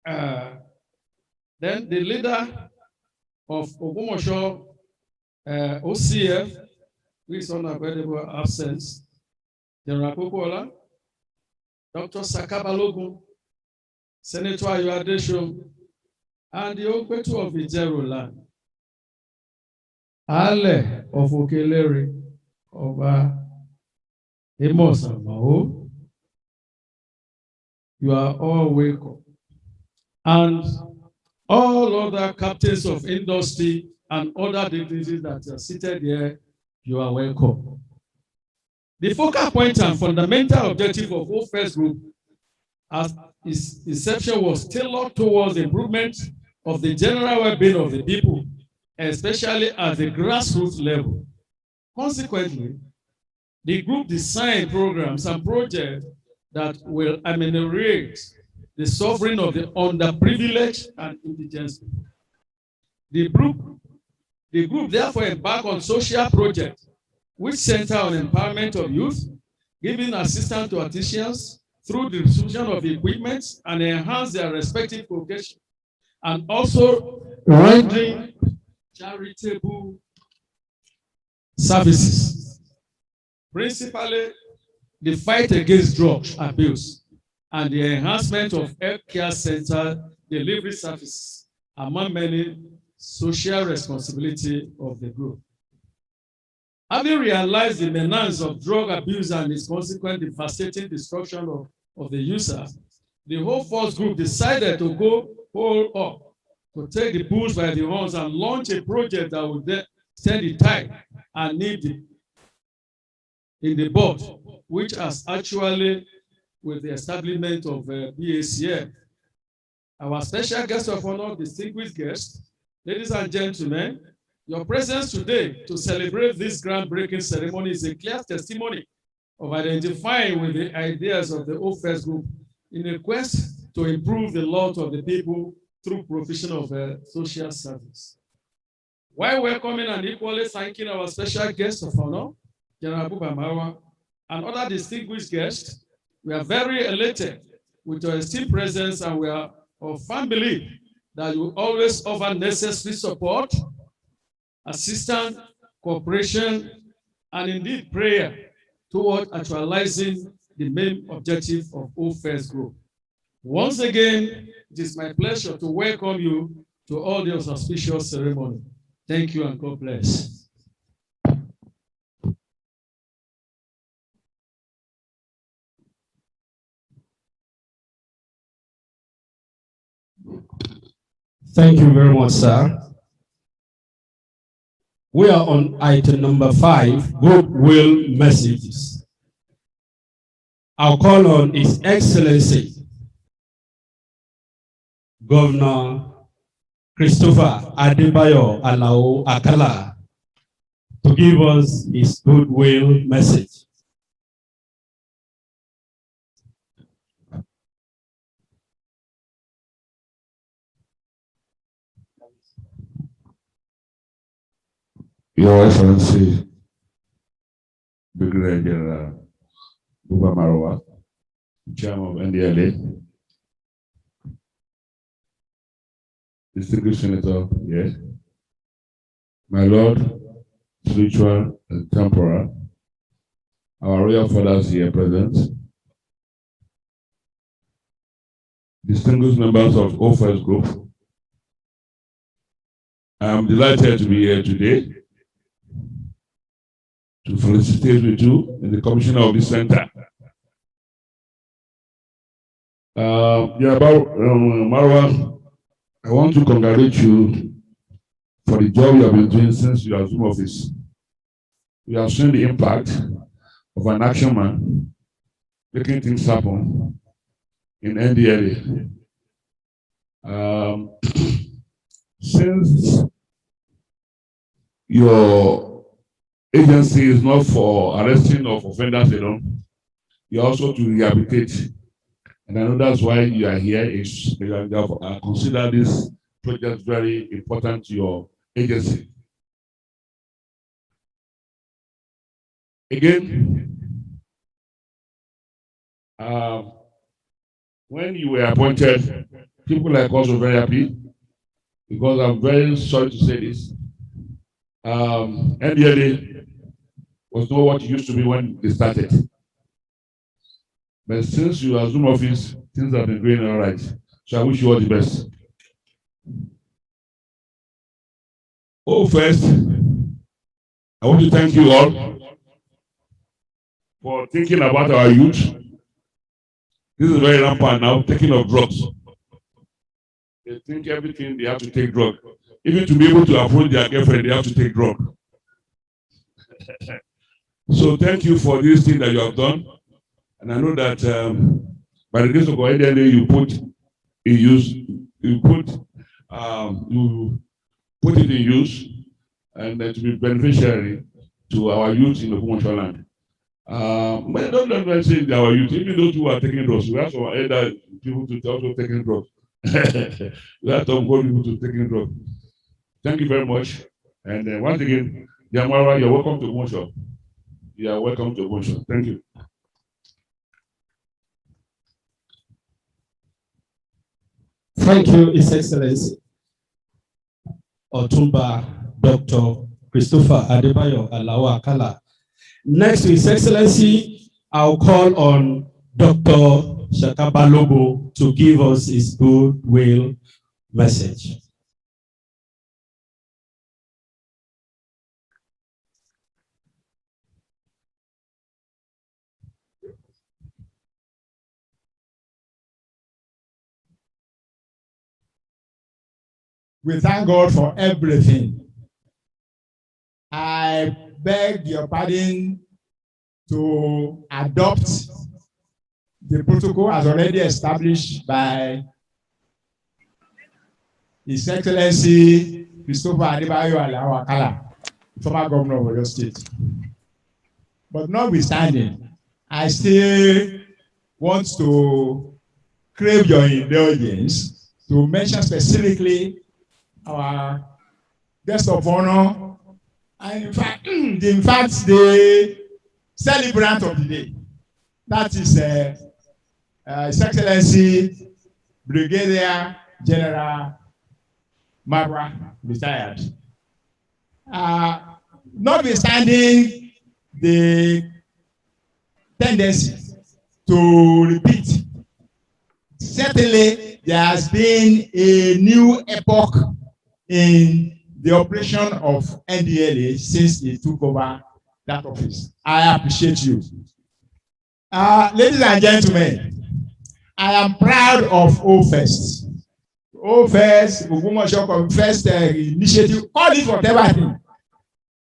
Then the leader of Ogbomoso OCF, who is on available absence, General Popola, Dr. Sakabalogun, Senator Ayo Adesho, and the Ogbomoso of Behavioural land. Ale of Okelere, Oba Amos Amao, you are all welcome. And all other captains of industry and other dignitaries that are seated here, you are welcome. The focal point and fundamental objective of OFES Group as its inception was tailored towards the improvement of the general well-being of the people, especially at the grassroots level. Consequently, the group designed programs and projects that will ameliorate the suffering of the underprivileged and indigent people. The group therefore embarked on social projects which center on empowerment of youth, giving assistance to artisans through the distribution of equipment and enhance their respective vocation, and also rendering charitable services, principally the fight against drug abuse and the enhancement of healthcare center delivery services, among many social responsibility of the group. Having realized the menace of drug abuse and its consequent devastating destruction of the user, the whole force group decided to go all up, to take the bulls by the horns and launch a project that would then stand the tide and need in the board, which has actually, with the establishment of BACF. Our special guest of honor, distinguished guests, ladies and gentlemen, your presence today to celebrate this groundbreaking ceremony is a clear testimony of identifying with the ideas of the OFES Group in a quest to improve the lot of the people through provision of social service. While welcoming and equally thanking our special guest of honor, General Ogbomoso, and other distinguished guests, we are very elated with your esteemed presence, and we are of firm belief that you always offer necessary support, assistance, cooperation, and indeed prayer toward actualizing the main objective of OFES Group. Once again, it is my pleasure to welcome you to all this auspicious ceremony. Thank you and God bless. Thank you very much, sir. We are on item number 5, goodwill messages. I'll call on His Excellency, Governor Christopher Adebayo Alao Akala, to give us his goodwill message. Your Excellency, Brigadier General Ogbomoso, Chairman of NDLA, distinguished Senator here, my Lord, spiritual and temporal, our royal fathers here present, distinguished members of OFES Group, I am delighted to be here today to felicitate with you in the commissioner of this center. Marwa, I want to congratulate you for the job you have been doing since you assumed office. We have seen the impact of an action man making things happen in NDLA. Since your agency is not for arresting of offenders alone, you also to rehabilitate. And I know that's why you are here, is you have consider this project very important to your agency. Again, when you were appointed, people like us were very happy, because I'm very sorry to say this. NDLA was not what it used to be when they started. But since you assume office, things have been going all right. So I wish you all the best. Oh, first, I want to thank you all for thinking about our youth. This is very rampant now, taking of drugs. They think everything they have to take drug. Even to be able to approach their girlfriend, they have to take drug. So thank you for this thing that you have done. And I know that by the grace of God, you put in use, you put it in use, and to be beneficiary to our youth in the Ogbomoso land. But don't let me say our youth, even those who are taking drugs, we have some other people to also taking drugs. We have some good people to taking drugs. Thank you very much. And once again, Yamara, you're welcome to Ogbomoso. You are welcome to Ogbomoso. Thank you. Thank you, His Excellency. Otumba Dr. Christopher Adebayo Alawa Akala. Next to His Excellency, I'll call on Dr. Shakabalogo to give us his goodwill message. We thank God for everything. I beg your pardon to adopt the protocol as already established by His Excellency Christopher Adebayo Alawa Akala, former governor of Oyo State. But notwithstanding, I still want to crave your indulgence to mention specifically our guest of honor, and in fact, the celebrant of the day. That is His Excellency Brigadier General Marwa, retired. Notwithstanding the tendency to repeat, certainly there has been a new epoch in the operation of NDLA since he took over that office. I appreciate you. Ladies and gentlemen, I am proud of OFEST. OFEST, Ogbomoso First Initiative, call it whatever thing.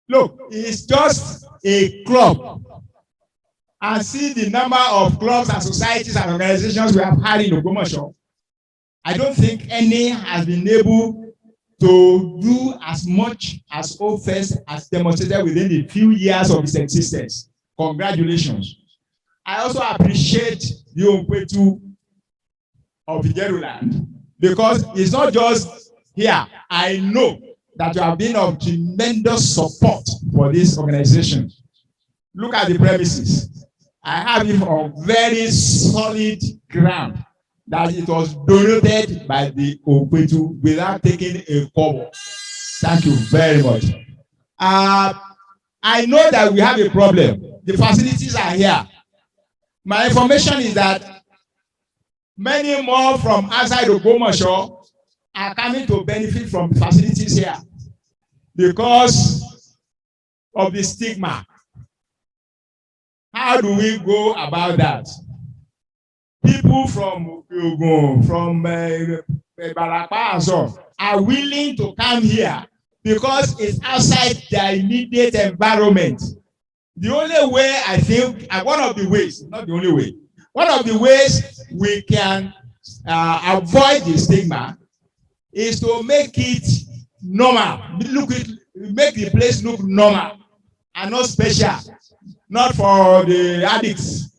Look, it's just a club. And see the number of clubs and societies and organizations we have had in Ogbomoso. I don't think any has been able to do as much as OFEST has demonstrated within the few years of its existence. Congratulations. I also appreciate the Onkwetu of Behavioural, because it's not just here. I know that you have been of tremendous support for this organization. Look at the premises. I have it on very solid ground that it was donated by the Onkwetu without taking a kobo. Thank you very much. I know that we have a problem. The facilities are here. My information is that many more from outside Ogbomoso are coming to benefit from the facilities here because of the stigma. How do we go about that? People from Ogun, from Barapa and so are willing to come here because it's outside their immediate environment. The only way, I think, and one of the ways, not the only way, one of the ways we can avoid the stigma is to make it normal. Make the place look normal and not special, not for the addicts.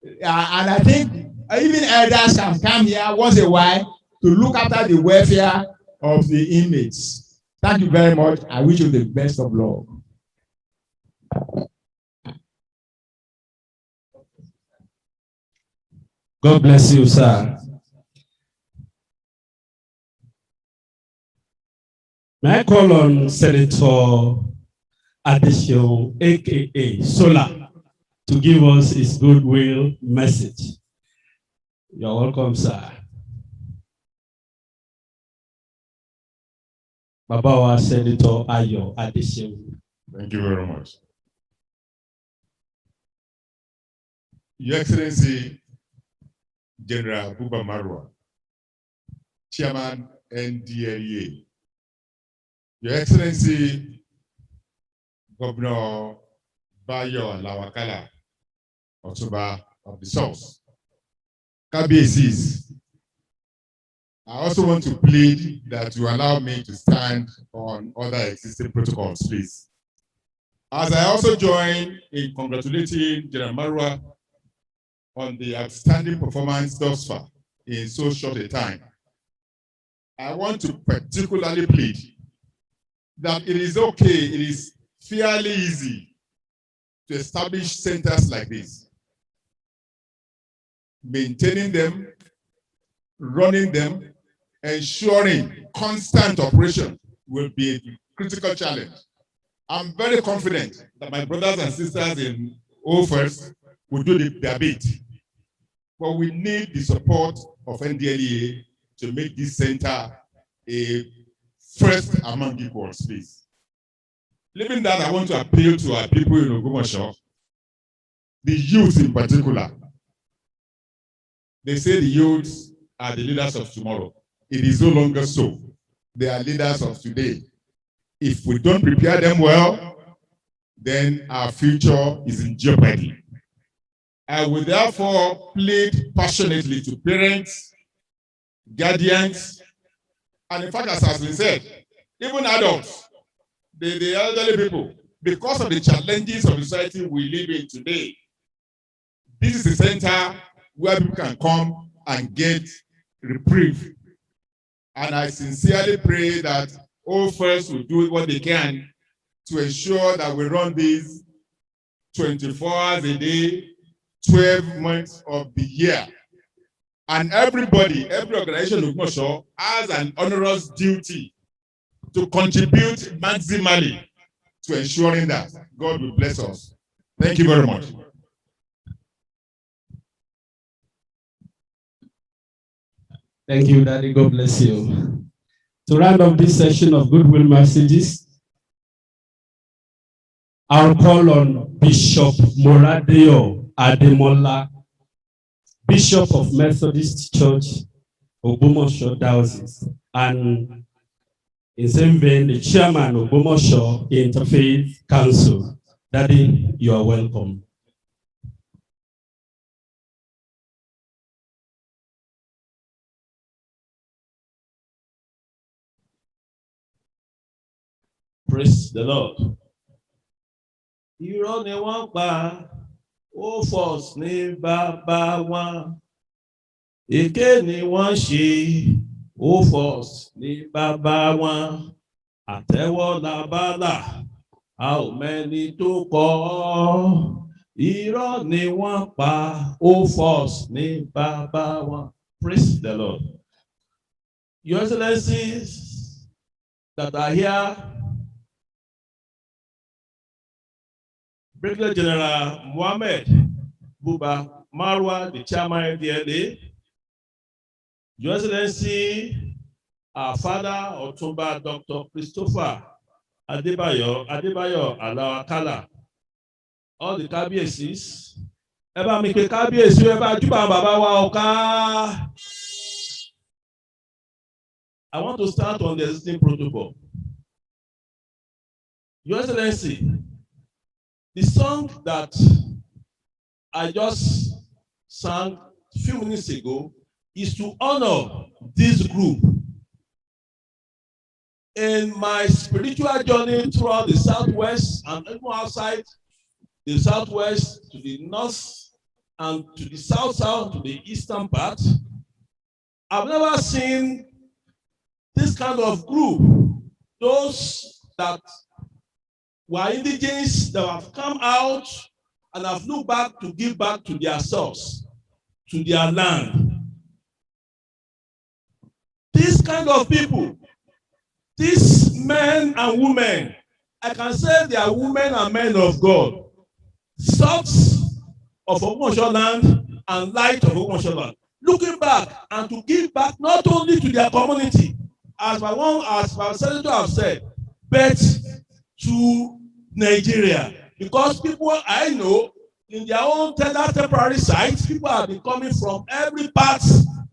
And I think even elders can come here once in a while to look after the welfare of the inmates. Thank you very much. I wish you the best of luck. God bless you, sir. May I call on Senator Adesio, aka Sola, to give us his goodwill message. You're welcome, sir. Bàbá wa Senator Ayọ̀ Adéṣeun. Thank you very much. Your Excellency, General Buba Marwa, Chairman NDLEA. Your Excellency, Governor Bayo Lawakala, Otuba of the South. KBACs, I also want to plead that you allow me to stand on other existing protocols, please. As I also join in congratulating General Marwa on the outstanding performance thus far in so short a time, I want to particularly plead that it is okay, it is fairly easy to establish centers like this. Maintaining them, running them, ensuring constant operation will be a critical challenge. I'm very confident that my brothers and sisters in OFIRS will do their bit. But we need the support of NDLEA to make this center a first among equals, please. Leaving that, I want to appeal to our people in Ogbomoso, the youth in particular. They say the youths are the leaders of tomorrow. It is no longer so. They are leaders of today. If we don't prepare them well, then our future is in jeopardy. I will therefore plead passionately to parents, guardians, and in fact, as has been said, even adults, the elderly people, because of the challenges of the society we live in today, this is a center where people can come and get reprieve. And I sincerely pray that all first will do what they can to ensure that we run these 24 hours a day, 12 months of the year. And everybody, every organization in Ogbomoso has an onerous duty to contribute maximally to ensuring that. God will bless us. Thank you very much. Thank you, Daddy. God bless you. To round off this session of goodwill messages, I'll call on Bishop Moradeo Ademola, Bishop of Methodist Church, Ogbomoso Diocese, and in same vein, the Chairman of Ogbomoso Interfaith Council. Daddy, you are welcome. Praise the Lord. Irọ́ ni wọ́n pa, ó false ní bàbá wọn. Èké ni wọ́n ṣe, ó false ní bàbá wọn. Àtẹ́wọ́ làbálà, a ò mẹ́ni tó kọ́. Irọ́ ni wọ́n pa, ó false ní bàbá wọn. Praise the Lord. Your Excellencies that are here, Brigadier General Mohammed Buba Marwa, the Chairman of the LA, Your Excellency, our father, Otumba Dr. Christopher Adebayo Alawakala, all the KBACs, ẹ bá mi pè kábíyèsí, ẹ bá júbà bàbá wa ọ̀ká. I want to start on the existing protocol. Your Excellency, the song that I just sang a few minutes ago is to honor this group. In my spiritual journey throughout the Southwest and even outside the Southwest to the North and to the South, to the Eastern part, I've never seen this kind of group, those that were indigenous that have come out and have looked back to give back to their source, to their land. This kind of people, these men and women, I can say they are women and men of God, sons of Ogbomoso land and light of Ogbomoso land, looking back and to give back not only to their community, as my senator have said, bet to Nigeria, because people I know in their own temporary sites, people have been coming from every part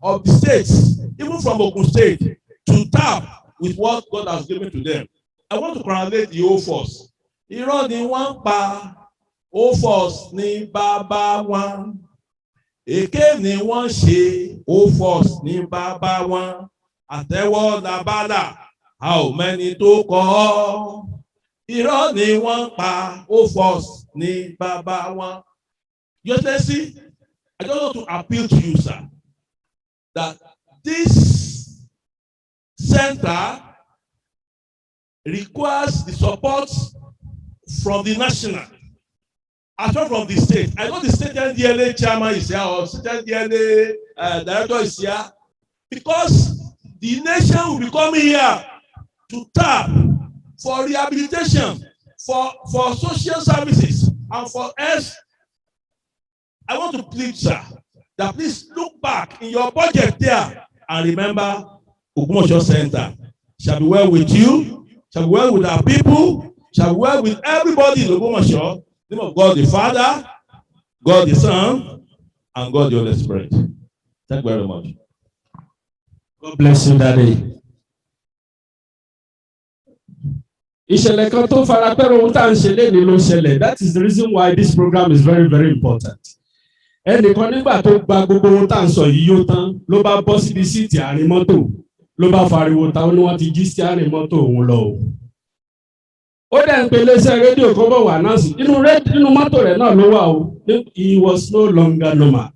of the states, even from Ogun State, to tap with what God has given to them. I want to congratulate the O-Force. Irọ́ ni wọ́n pa O-Force ní bàbá wọn. Èké ni wọ́n ṣe O-Force ní bàbá wọn. Àtẹ́wọ́ làbálà, a ò mẹ́ni tó kọ́ ọ́. Irọ́ ni wọ́n pa O-Force ní bàbá wọn. Your Excellency, I just want to appeal to you, sir, that this center requires the support from the national, as well from the state. I know the state NDLA chairman is here, or state NDLA director is here, because the nation will be coming here to tap for rehabilitation, for social services, and for health. I want to plead, sir, that please look back in your budget there and remember Ogbomoso Center. Shall be well with you, shall be well with our people, shall be well with everybody in Ogbomoso. In the name of God the Father, God the Son, and God the Holy Spirit. Thank you very much. God bless you, Daddy. Ìṣẹ̀lẹ̀ kan tó fara pẹ́rọ ohun tá à ń ṣe lénìí ló ṣẹlẹ̀. That is the reason why this program is very, very important. Ẹnìkan nígbà tó gba gbogbo ohun tá à ń sọ yìí yóò tán ló bá bọ́ síbi síìtì àárín mọ́tò ló bá fariwo ta ó ní wọ́n ti jí sí àárín mọ́tò òun lọ o. Ó dẹ̀ ń pe iléeṣẹ́ rédíò kan bọ̀ wá náà sí inú mọ́tò rẹ̀ náà ló wà o. He was no longer normal.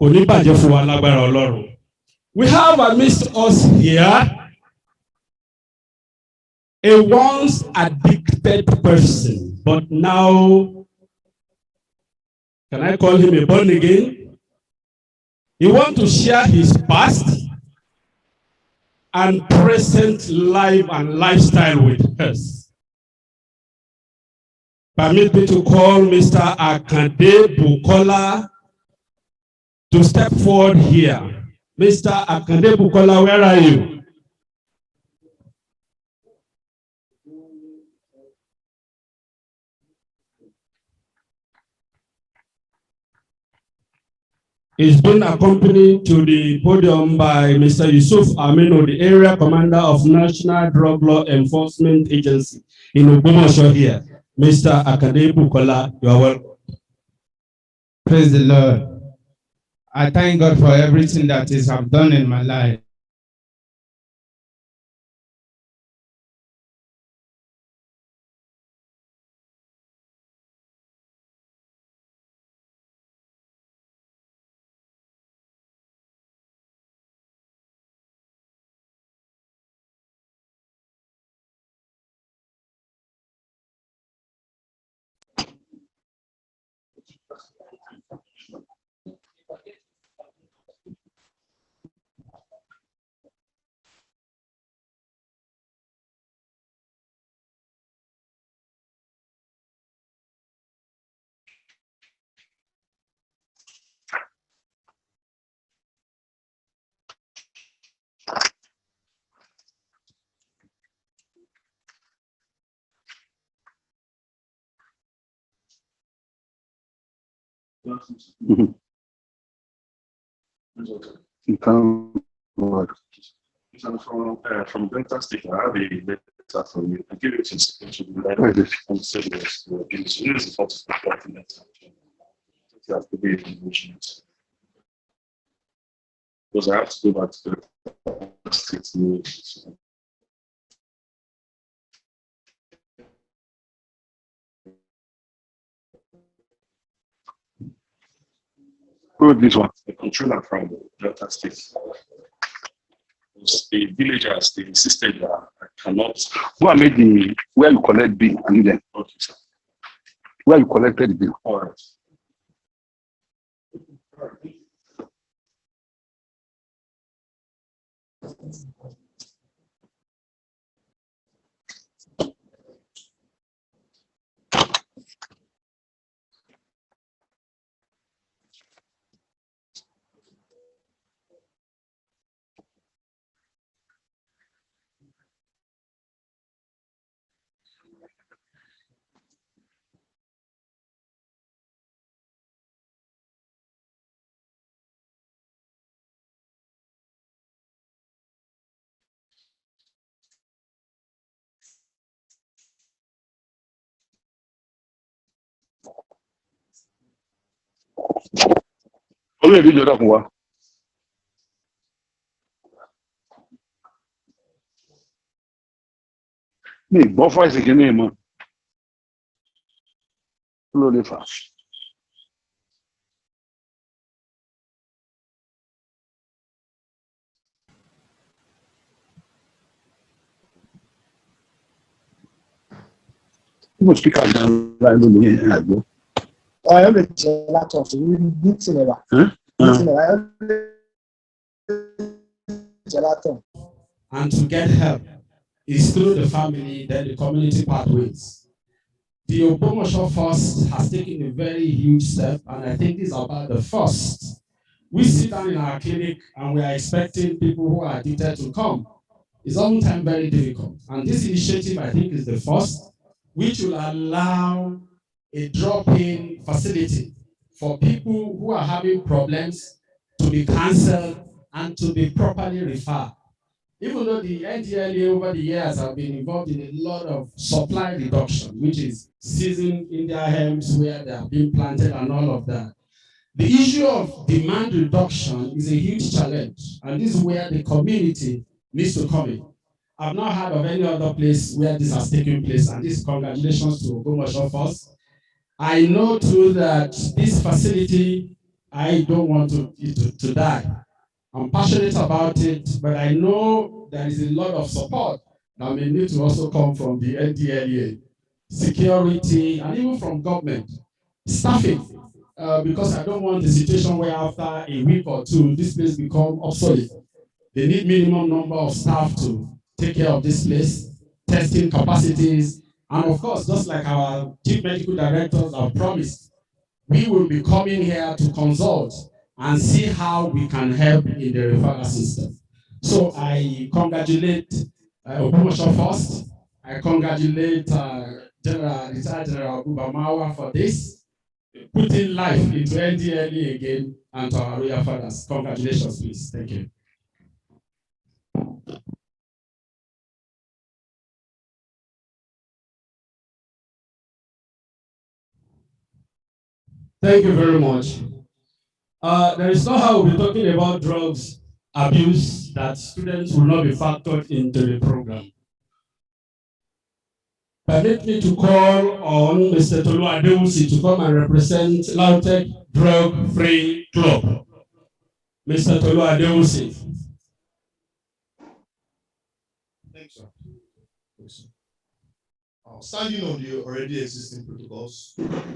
Kò ní bàjẹ́ fún wa lágbára Ọlọ́run. We have amidst us here a once addicted person, but now, can I call him a born again? He wants to share his past and present life and lifestyle with us. Permit me to call Mr. Akande Bukola to step forward here. Mr. Akande Bukola, where are you? He's been accompanied to the podium by Mr. Yusuf Aminu, the area commander of National Drug Law Enforcement Agency in Ogbomoso here. Mr. Akande Bukola, you are welcome. Praise the Lord. I thank God for everything that He has done in my life. From Delta State, I have a letter from you. I give it to the letter and say yes. It's really supposed to support the letter. You have to be emotional. Because I have to go back to the state. Who is this one? The controller from Delta State. The villagers, they insisted that I cannot. Go and make the where you collect bill and then. Okay, sir. Where you collected the bill. All right. Olóyè ìdíje ọ̀dà fún wa. Mi gbọ́ fọ́ìsì kìíní mọ́. Kí ló lè fà? Mo speak out down right lónìí yẹn àgbọ̀. Ọ̀yọ́ lè jẹ́ látọ̀ sí meeting ẹ̀wà. Meeting ẹ̀wà Ọ̀yọ́ lè jẹ́ látọ̀. And to get help is through the family, then the community pathways. The Ogbomoso First has taken a very huge step, and I think this is about the first. We sit down in our clinic and we are expecting people who are addicted to come. It's oftentimes very difficult. And this initiative, I think, is the first, which will allow a drop-in facility for people who are having problems to be counseled and to be properly referred. Even though the NDLA over the years have been involved in a lot of supply reduction, which is seizing India hemps where they have been planted and all of that. The issue of demand reduction is a huge challenge, and this is where the community needs to come in. I've not heard of any other place where this has taken place, and this congratulations to Ogbomoso First. I know too that this facility, I don't want to die. I'm passionate about it, but I know there is a lot of support that may need to also come from the NDLEA, security, and even from government. Staffing, because I don't want a situation where after a week or two, this place become obsolete. They need minimum number of staff to take care of this place, testing capacities, and of course, just like our chief medical directors have promised, we will be coming here to consult and see how we can help in the referral system. So I congratulate Ogbomoso First. I congratulate Retired General Ogbomoso for this, putting life into NDLE again, and to our royal fathers. Congratulations, please. Thank you. Thank you very much. There is no how we'll be talking about drugs abuse that students will not be factored into the program. Permit me to call on Mr. Tolu Adewusi to come and represent Lautech Drug Free Club. Mr. Tolu Adewusi. Thanks, sir. Standing on the already existing protocols,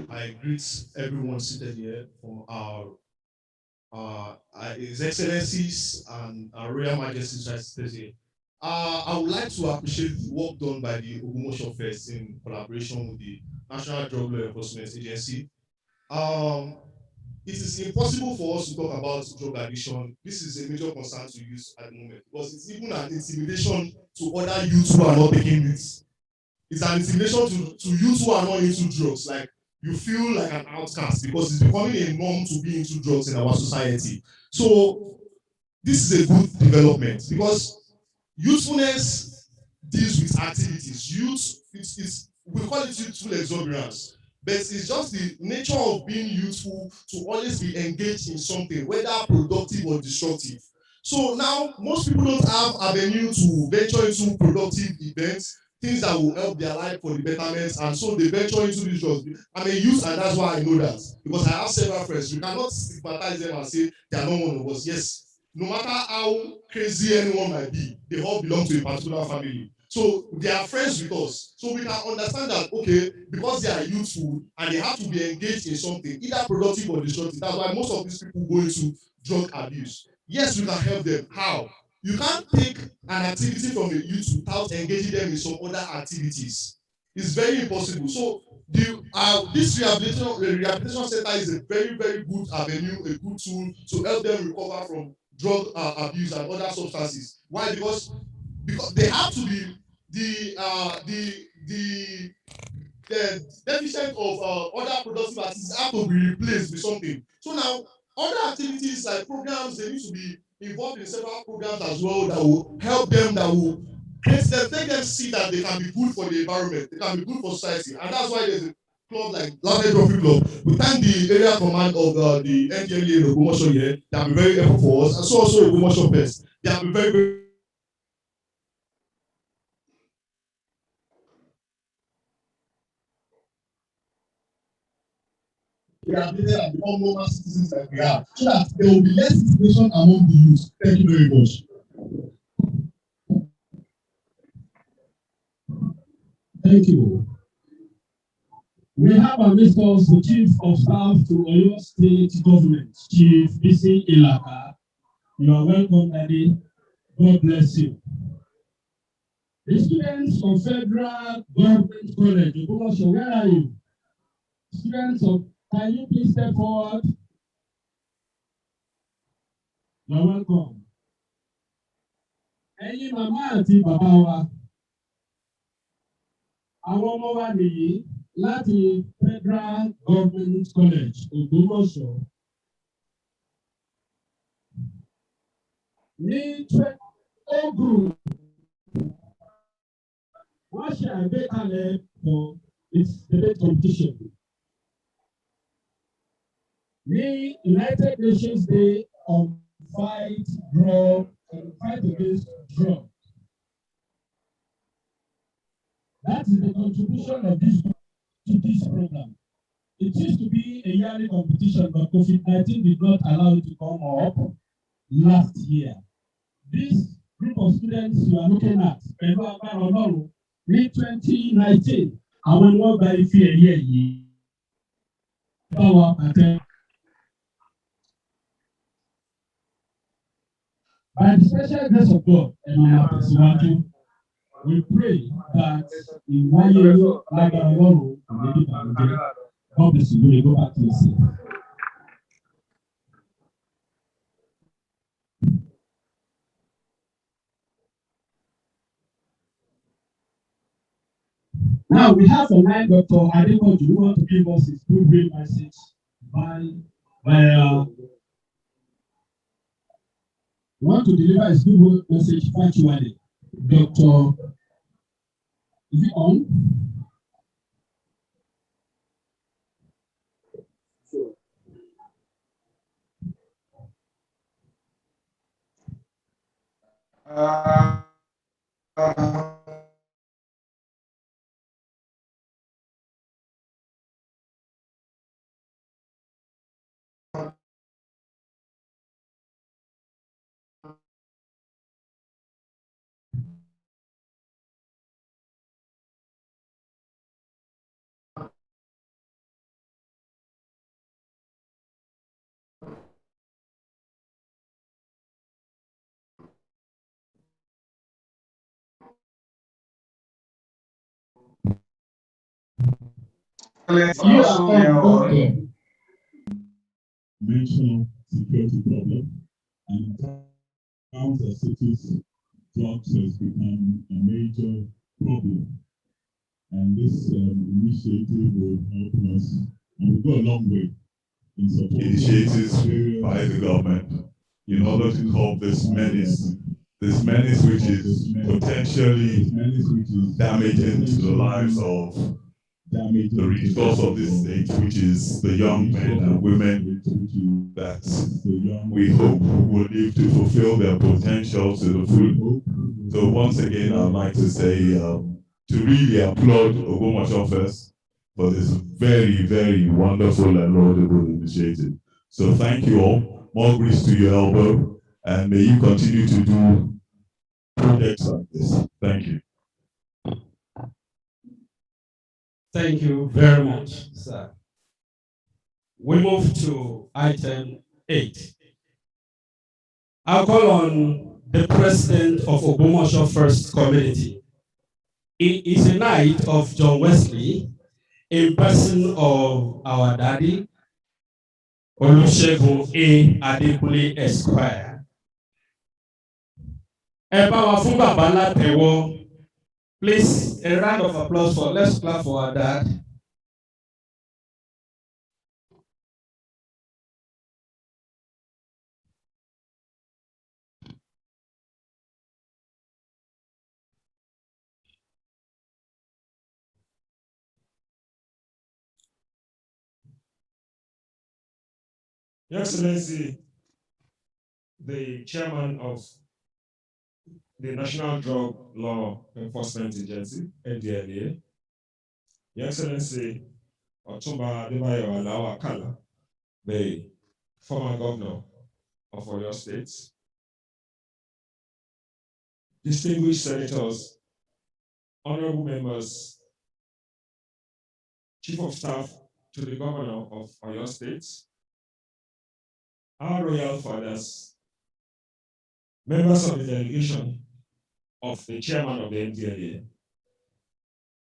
I greet everyone seated here for our His Excellencies and our Royal Majesty's right seated here. I would like to appreciate the work done by the Ogbomoso First in collaboration with the National Drug Law Enforcement Agency. It is impossible for us to talk about drug addiction. This is a major concern to youth at the moment because it's even an intimidation to other youths who are not taking it. It's an intimidation to youths who are not into drugs. Like you feel like an outcast because it's becoming a norm to be into drugs in our society. So this is a good development because youthfulness deals with activities. We call it youthful exuberance, but it's just the nature of being youthful to always be engaged in something, whether productive or destructive. So now most people don't have avenue to venture into productive events, things that will help their life for the betterment, and so they venture into these drugs. I'm a youth, and that's why I know that because I have several friends. You cannot stigmatize them and say they are not one of us. Yes, no matter how crazy anyone might be, they all belong to a particular family. So they are friends with us. So we can understand that, okay, because they are youthful and they have to be engaged in something, either productive or destructive. That's why most of these people go into drug abuse. Yes, we can help them. How? You can't take an activity from a youth without engaging them in some other activities. It's very impossible. So this rehabilitation center is a very, very good avenue, a good tool to help them recover from drug abuse and other substances. Why? Because they have to be the deficient of other productive activities have to be replaced with something. So now other activities like programs, they need to be involved in several programs as well that will help them, that will make them see that they can be good for the environment, they can be good for society, and that's why there's club like London Trophy Club. We thank the area command of the NDLA in Ogbomoso here. They have been very helpful for us. And so also Ogbomoso Fest. They have been very, very. We have been and become normal citizens like we are, so that there will be less intimidation among the youth. Thank you very much. Thank you. We have amidst us the Chief of Staff to Oyo State Government, Chief Bisi Ilaka. You are welcome, Daddy. God bless you. The students of Federal Government College, Ogbomoso, where are you? Students of, can you please step forward? You are welcome. Ẹ̀yin màmá àti bàbá wa, àwọn ọmọ wa nìyí láti Federal Government College, Ogbomoso. Ní Oguru, wọ́n ṣe àgbékalẹ̀ for its debate competition. Ní United Nations Day on Fight Against Drug. That is the contribution of this group to this program. It used to be a yearly competition, but COVID-19 did not allow it to come up last year. This group of students you are looking at, pẹ̀lú agbára Ọlọ́run, ní 2019, àwọn ni wọ́n gba ife ẹ̀yẹ yìí. Báwa pàtẹ. By the special grace of God, we pray that in one year, like our Lord, God bless you. We go back to the sea. Now we have online Dr. Adekoju who want to give us his goodwill message want to deliver his goodwill message virtually. Dr. Is it on? Mention security problem and counter cities drugs has become a major problem. And this initiative will help us, and we'll go a long way in supporting Initiatives by the government in order to curb this menace which is potentially damaging to the lives of the resource of this state, which is the young men and women that we hope will live to fulfill their potential to the full. So once again, I'd like to say to really applaud Ogbomoso first for this very, very wonderful and laudable initiative. So thank you all. More grease to your elbow, and may you continue to do projects like this. Thank you. Thank you very much, sir. We move to item 8. I'll call on the president of Ogbomoso First Community. It is a night of John Wesley in person of our daddy, Olusegun A. Adekunle Esquire. Ẹ bá wa fún bàbá látẹ̀wọ́. Please, a round of applause let's clap for our dad. Your Excellency, the chairman of the National Drug Law Enforcement Agency, NDLEA, Your Excellency, Otumba Adebayo Alawa Akala, the former governor of Oyo State, distinguished senators, honorable members, Chief of Staff to the Governor of Oyo State, our royal fathers, members of the delegation of the chairman of the NDLEA,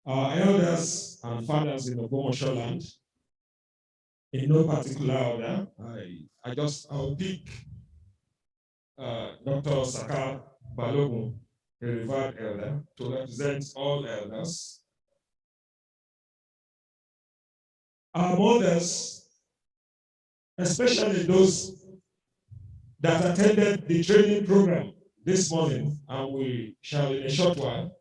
our elders and fathers in the Ogbomoso land, in no particular order, I'll pick Dr. Saka Balogun, a revered elder, to represent all elders. Our mothers, especially those that attended the training program this morning, and we shall in a short while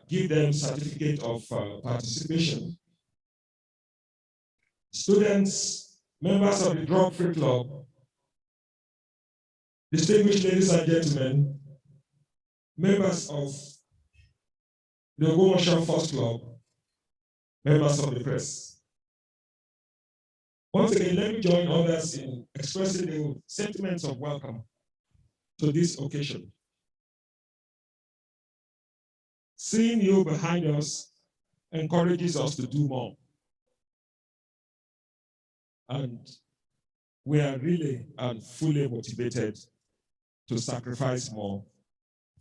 give them certificate of participation. Students, members of the Drug Free Club, distinguished ladies and gentlemen, members of the Ogbomoso First Club, members of the press. Once again, let me join others in expressing the sentiments of welcome to this occasion. Seeing you behind us encourages us to do more. And we are really and fully motivated to sacrifice more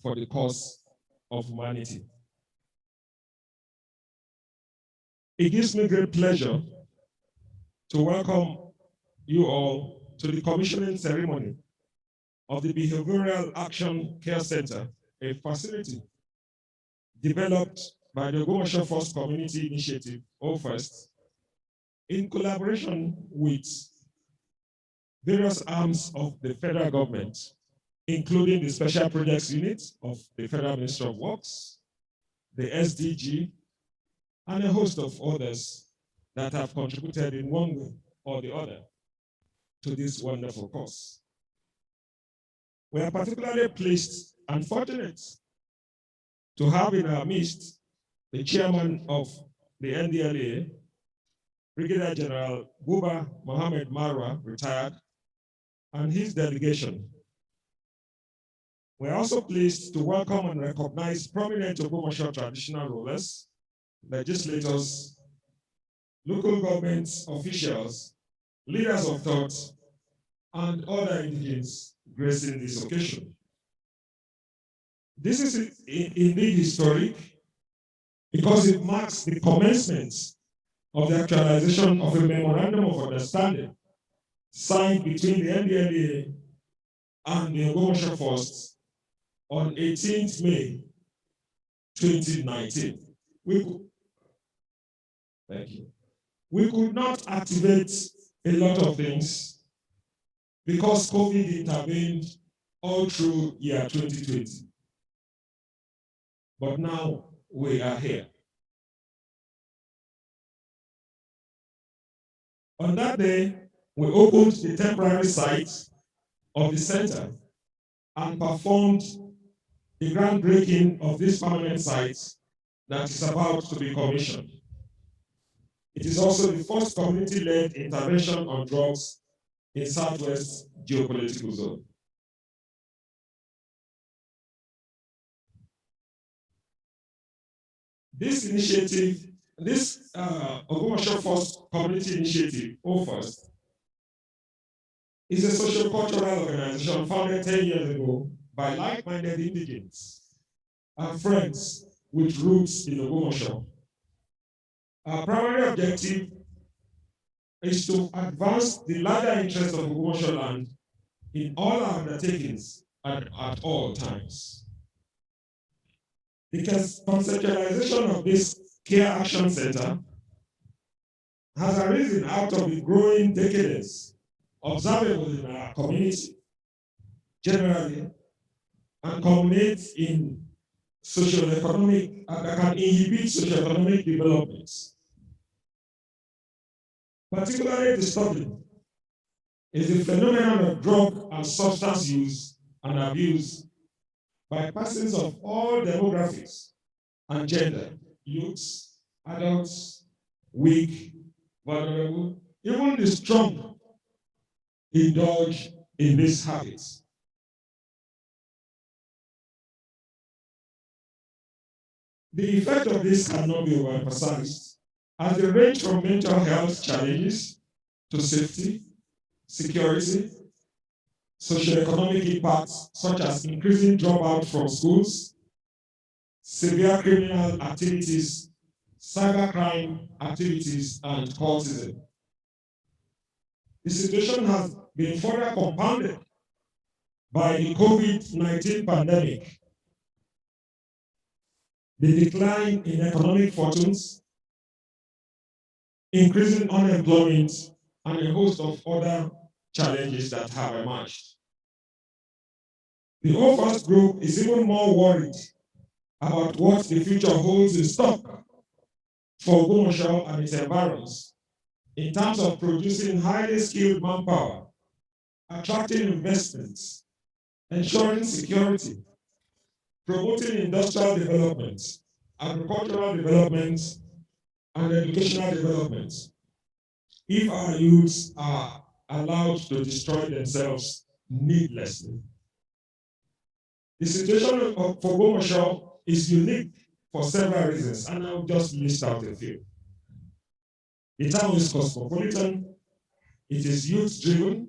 for the cause of humanity. It gives me great pleasure to welcome you all to the commissioning ceremony of the Behavioral Action Care Center, a facility developed by the Ogbomoso First Community Initiative, OFirst, in collaboration with various arms of the federal government, including the Special Projects Unit of the Federal Ministry of Works, the SDG, and a host of others that have contributed in one way or the other to this wonderful cause. We are particularly pleased and fortunate to have in our midst the chairman of the NDLEA, Brigadier General Buba Mohammed Marwa, retired, and his delegation. We are also pleased to welcome and recognize prominent Ogbomoso traditional rulers, legislators, local government officials, leaders of thought, and other indigenes gracing this occasion. This is indeed historic because it marks the commencement of the actualization of a memorandum of understanding signed between the NDLEA and the Ogbomoso First on 18th May 2019. Thank you. We could not activate a lot of things because COVID intervened all through year 2020. But now we are here. On that day, we opened the temporary site of the center and performed the groundbreaking of this permanent site that is about to be commissioned. It is also the first community-led intervention on drugs in Southwest geopolitical zone. This initiative, this Ogbomoso First Community Initiative, OFirst, is a social-cultural organization founded 10 years ago by like-minded indigenes and friends with roots in Ogbomoso. Our primary objective is to advance the larger interests of Ogbomoso land in all our undertakings and at all times. The conceptualization of this Care Action Center has arisen out of the growing decadence observable in our community generally and culminates in socio-economic that can inhibit socio-economic developments. Particularly disturbing is the phenomenon of drug and substance use and abuse by persons of all demographics and gender, youths, adults, weak, vulnerable, even the strong indulge in these habits. The effect of this cannot be overemphasized, as they range from mental health challenges to safety, security, socioeconomic impacts such as increasing dropout from schools, severe criminal activities, cybercrime activities, and cultism. The situation has been further compounded by the COVID-19 pandemic, the decline in economic fortunes, increasing unemployment, and a host of other challenges that have emerged. The O-First group is even more worried about what the future holds in stock for Ogbomoso and its environs in terms of producing highly skilled manpower, attracting investments, ensuring security, promoting industrial development, agricultural development, and educational development, if our youths are allowed to destroy themselves needlessly. The situation for Ogbomoso is unique for several reasons, and I'll just list out a few. The town is cosmopolitan, it is youth-driven.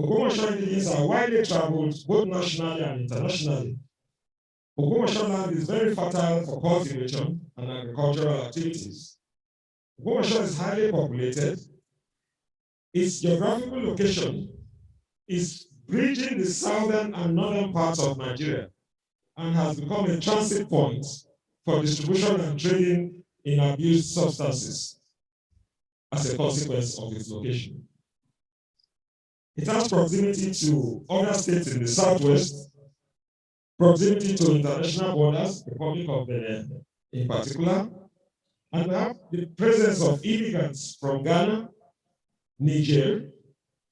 Ogbomoso indigenes are widely traveled both nationally and internationally. Ogbomoso land is very fertile for cultivation and agricultural activities. Ogbomoso is highly populated. Its geographical location is bridging the southern and northern parts of Nigeria and has become a transit point for distribution and trading in abused substances as a consequence of its location. It has proximity to other states in the southwest, proximity to international borders, the Republic of Benin in particular, and we have the presence of immigrants from Ghana, Niger,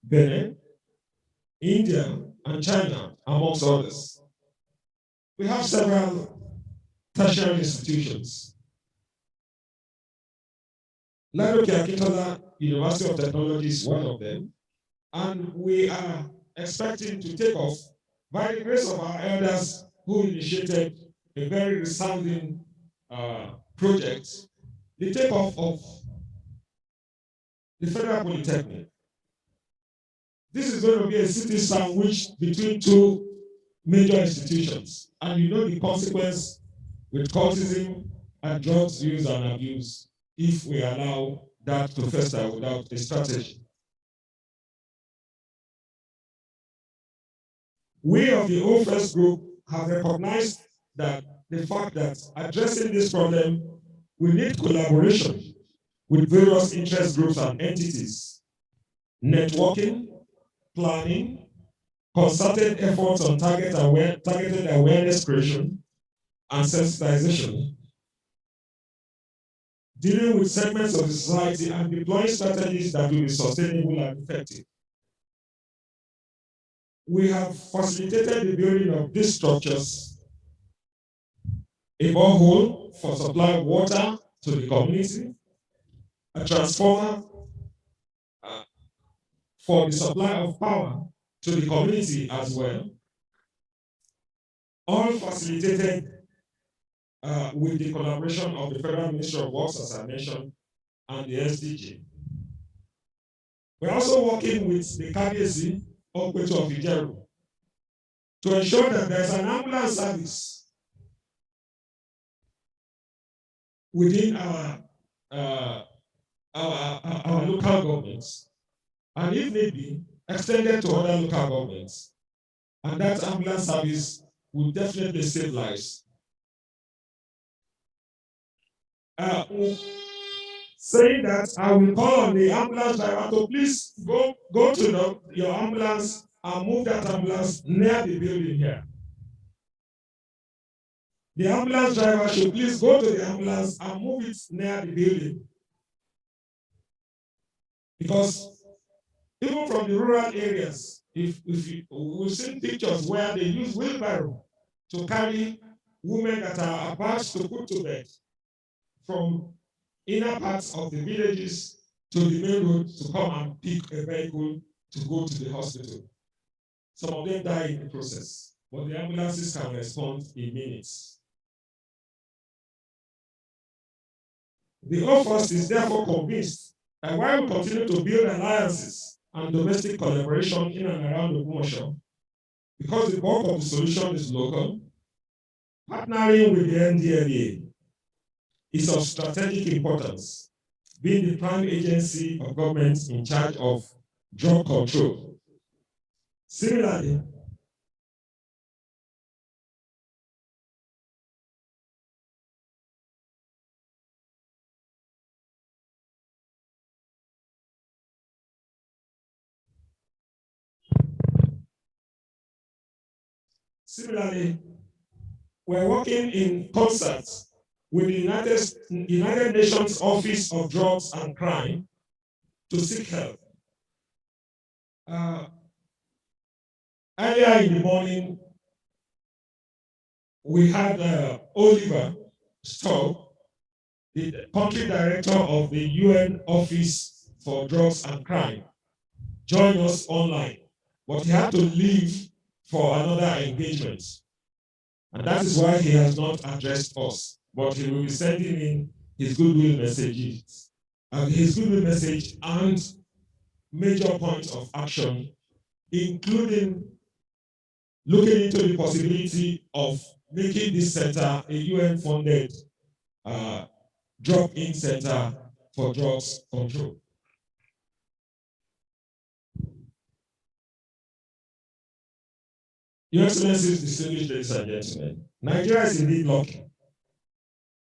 Benin, India, and China, amongst others. We have several tertiary institutions. Ladoke Akintola University of Technology is one of them, and we are expecting to take off by the grace of our elders who initiated a very resounding project, the takeoff of the Federal Polytechnic. This is going to be a city sandwiched between two major institutions, and you know the consequence with cultism and drugs use and abuse if we allow that to fester without a strategy. We of the O-First group have recognized that the fact that addressing this problem, we need collaboration with various interest groups and entities, networking, planning, concerted efforts on targeted awareness creation and sensitization, dealing with segments of the society and deploying strategies that will be sustainable and effective. We have facilitated the building of these structures: a borehole for supply of water to the community, a transformer for the supply of power to the community as well, all facilitated with the collaboration of the Federal Ministry of Works, as I mentioned, and the SDG. We're also working with the KBC of Behavioural to ensure that there's an ambulance service within our local governments, and if need be, extended to other local governments. And that ambulance service will definitely save lives. Saying that, I will call on the ambulance driver to please go to your ambulance and move that ambulance near the building here. The ambulance driver should please go to the ambulance and move it near the building. Because Even from the rural areas, if we've seen pictures where they use wheelbarrow to carry women that are about to put to bed from inner parts of the villages to the main road to come and pick a vehicle to go to the hospital. Some of them die in the process, but the ambulances can respond in minutes. The OFOS is therefore convinced that while we continue to build alliances and domestic collaboration in and around Ogbomoso, because the bulk of the solution is local, partnering with the NDLEA is of strategic importance, being the prime agency of government in charge of drug control. Similarly, we're working in concert with the United Nations Office of Drugs and Crime to seek help. Earlier in the morning, we had Oliver Stowe, the country director of the UN Office for Drugs and Crime, join us online, but he had to leave for another engagement. And that is why he has not addressed us, but he will be sending in his goodwill messages, his goodwill message and major points of action, including looking into the possibility of making this center a UN-funded drop-in center for drugs control. Your Excellencies, distinguished ladies and gentlemen, Nigeria is indeed lucky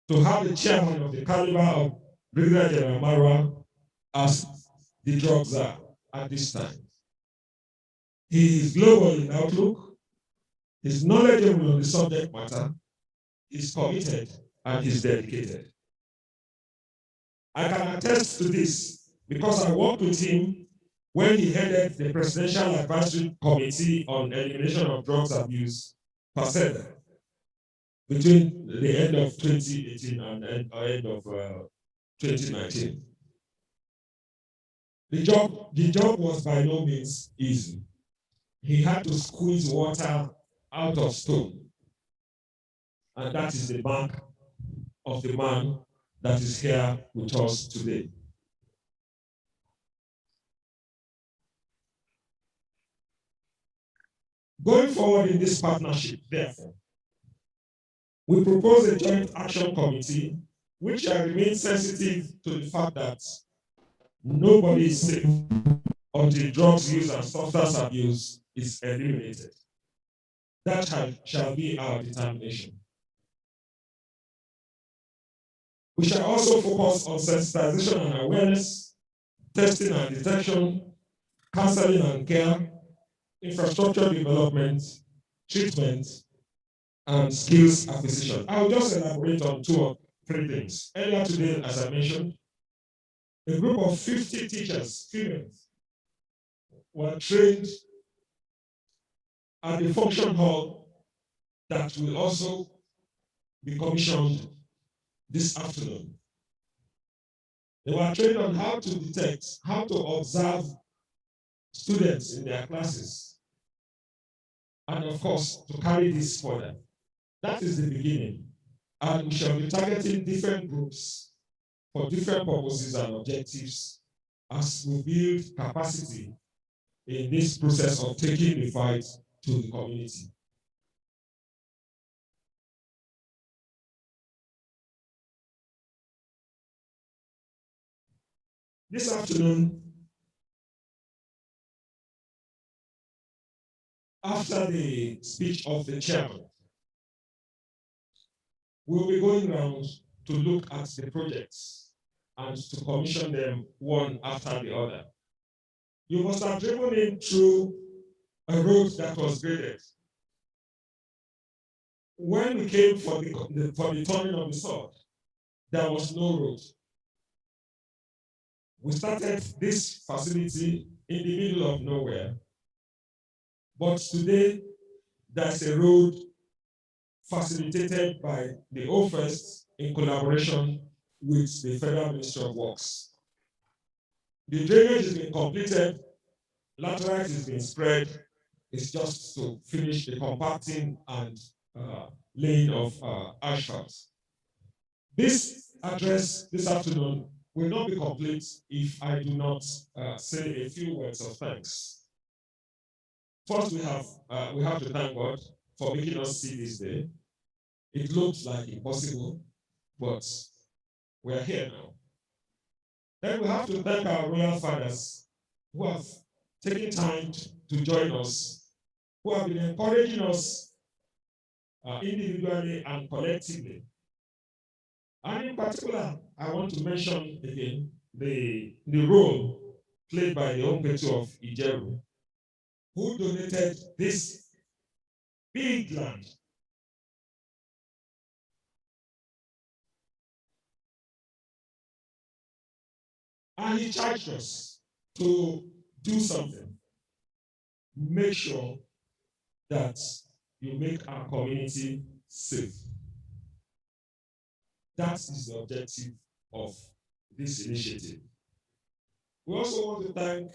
to have the chairman of the caliber of Brigadier General Marwa as the drug czar at this time. He is global in outlook, he's knowledgeable on the subject matter, he's committed, and he's dedicated. I can attest to this because I worked with him when he headed the Presidential Advisory Committee on Elimination of Drugs Abuse, PASEDA, between the end of 2018 and end of 2019. The job was by no means easy. He had to squeeze water out of stone. And that is the mark of the man that is here with us today. Going forward in this partnership, therefore, we propose a joint action committee which shall remain sensitive to the fact that nobody is safe until drugs use and substance abuse is eliminated. That shall be our determination. We shall also focus on sensitization and awareness, testing and detection, counseling and care, infrastructure development, treatment, and skills acquisition. I will just elaborate on 2 or 3 things. Earlier today, as I mentioned, a group of 50 teachers, females, were trained at the function hall that will also be commissioned this afternoon. They were trained on how to detect, how to observe students in their classes, and of course, to carry this further. That is the beginning. And we shall be targeting different groups for different purposes and objectives as we build capacity in this process of taking the fight to the community. This afternoon, after the speech of the chairman, we'll be going around to look at the projects and to commission them one after the other. You must have driven in through a road that was graded. When we came for the turning of the sword, there was no road. We started this facility in the middle of nowhere. But today, there's a road facilitated by the OFEST in collaboration with the Federal Ministry of Works. The drainage has been completed, laterite has been spread. It's just to finish the compacting and laying of asphalt. This address this afternoon will not be complete if I do not say a few words of thanks. First, we have to thank God for making us see this day. It looked like impossible, but we are here now. Then we have to thank our royal fathers who have taken time to join us, who have been encouraging us individually and collectively. And in particular, I want to mention again the role played by the Onketu of Ijeru, who donated this big land. And he charged us to do something. Make sure that you make our community safe. That is the objective of this initiative. We also want to thank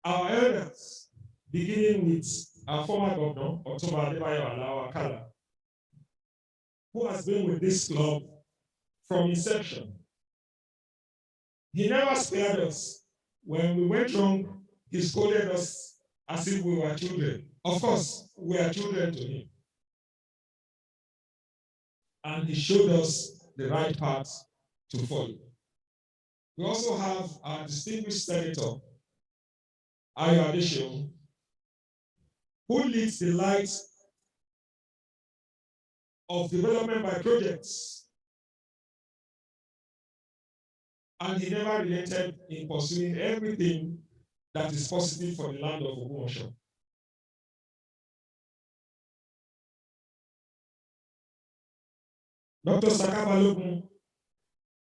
our elders, beginning with our former governor, Otumba Adebayo Alawa Akala, who has been with this club from inception. He never spared us. When we went wrong, he scolded us as if we were children. Of course, we are children to him. And he showed us the right path to follow. We also have our distinguished senator, Ayo Adeseun, who leads the light of development by projects. And he never relented in pursuing everything that is positive for the land of Ogbomoso. Dr. Saka Balogun,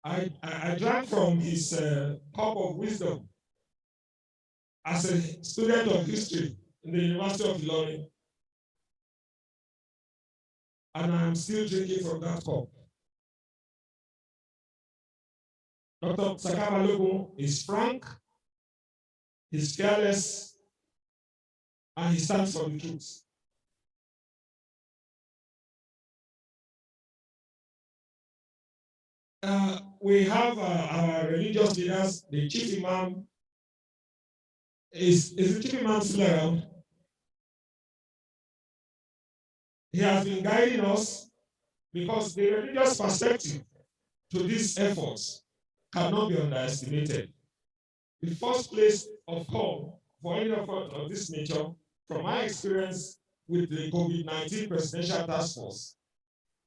I drank from his cup of wisdom as a student of history in the University of Ilorin. And I'm still drinking from that cup. Dr. Saka Balogun is frank, he's fearless, and he stands for the truth. We have our religious leaders, the chief imam. Is the chief imam still around? He has been guiding us because the religious perspective to these efforts cannot be underestimated. The first place of call for any effort of this nature, from my experience with the COVID-19 Presidential Task Force,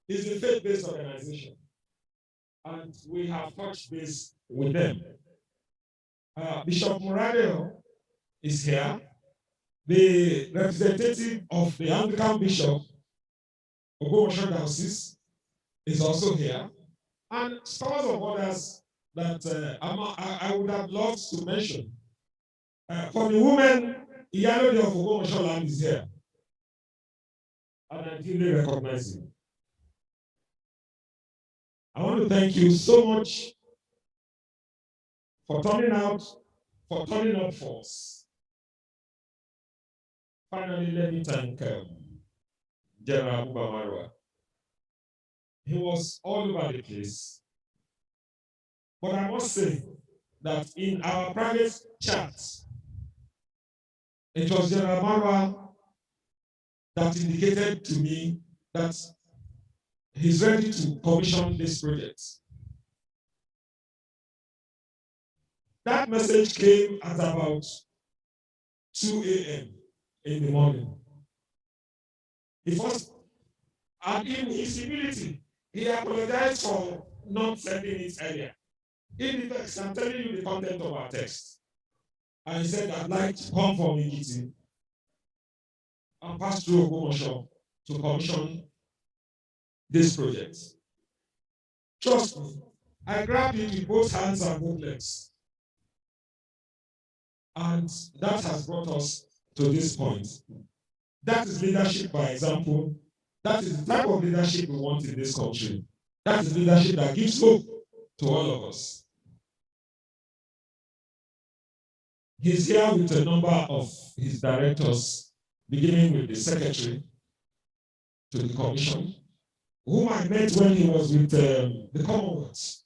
is the faith-based organization. And we have touched base with them. Bishop Muradeo is here. The representative of the Anglican Bishop, Ogbomoso Diocese, is also here. And scores of others that I would have loved to mention. For the women, Iyalode of Ogbomoso land is here. And I deeply recognize him. I want to thank you so much for turning out, for turning up for us. Finally, let me thank General Ogbomoso. He was all over the place. But I must say that in our private chats, it was General Marwa that indicated to me that he's ready to commission this project. That message came at about 2 a.m. in the morning. He first, and in his humility, he apologized for not sending it earlier. In the text, I'm telling you the content of our text. And he said, I'd like to come from Ikiti and pass through Ogbomoso to commission this project. Trust me, I grabbed it with both hands and both legs. And that has brought us to this point. That is leadership by example. That is the type of leadership we want in this country. That is leadership that gives hope to all of us. He's here with a number of his directors, beginning with the secretary to the commission, whom I met when he was with the Commonwealth.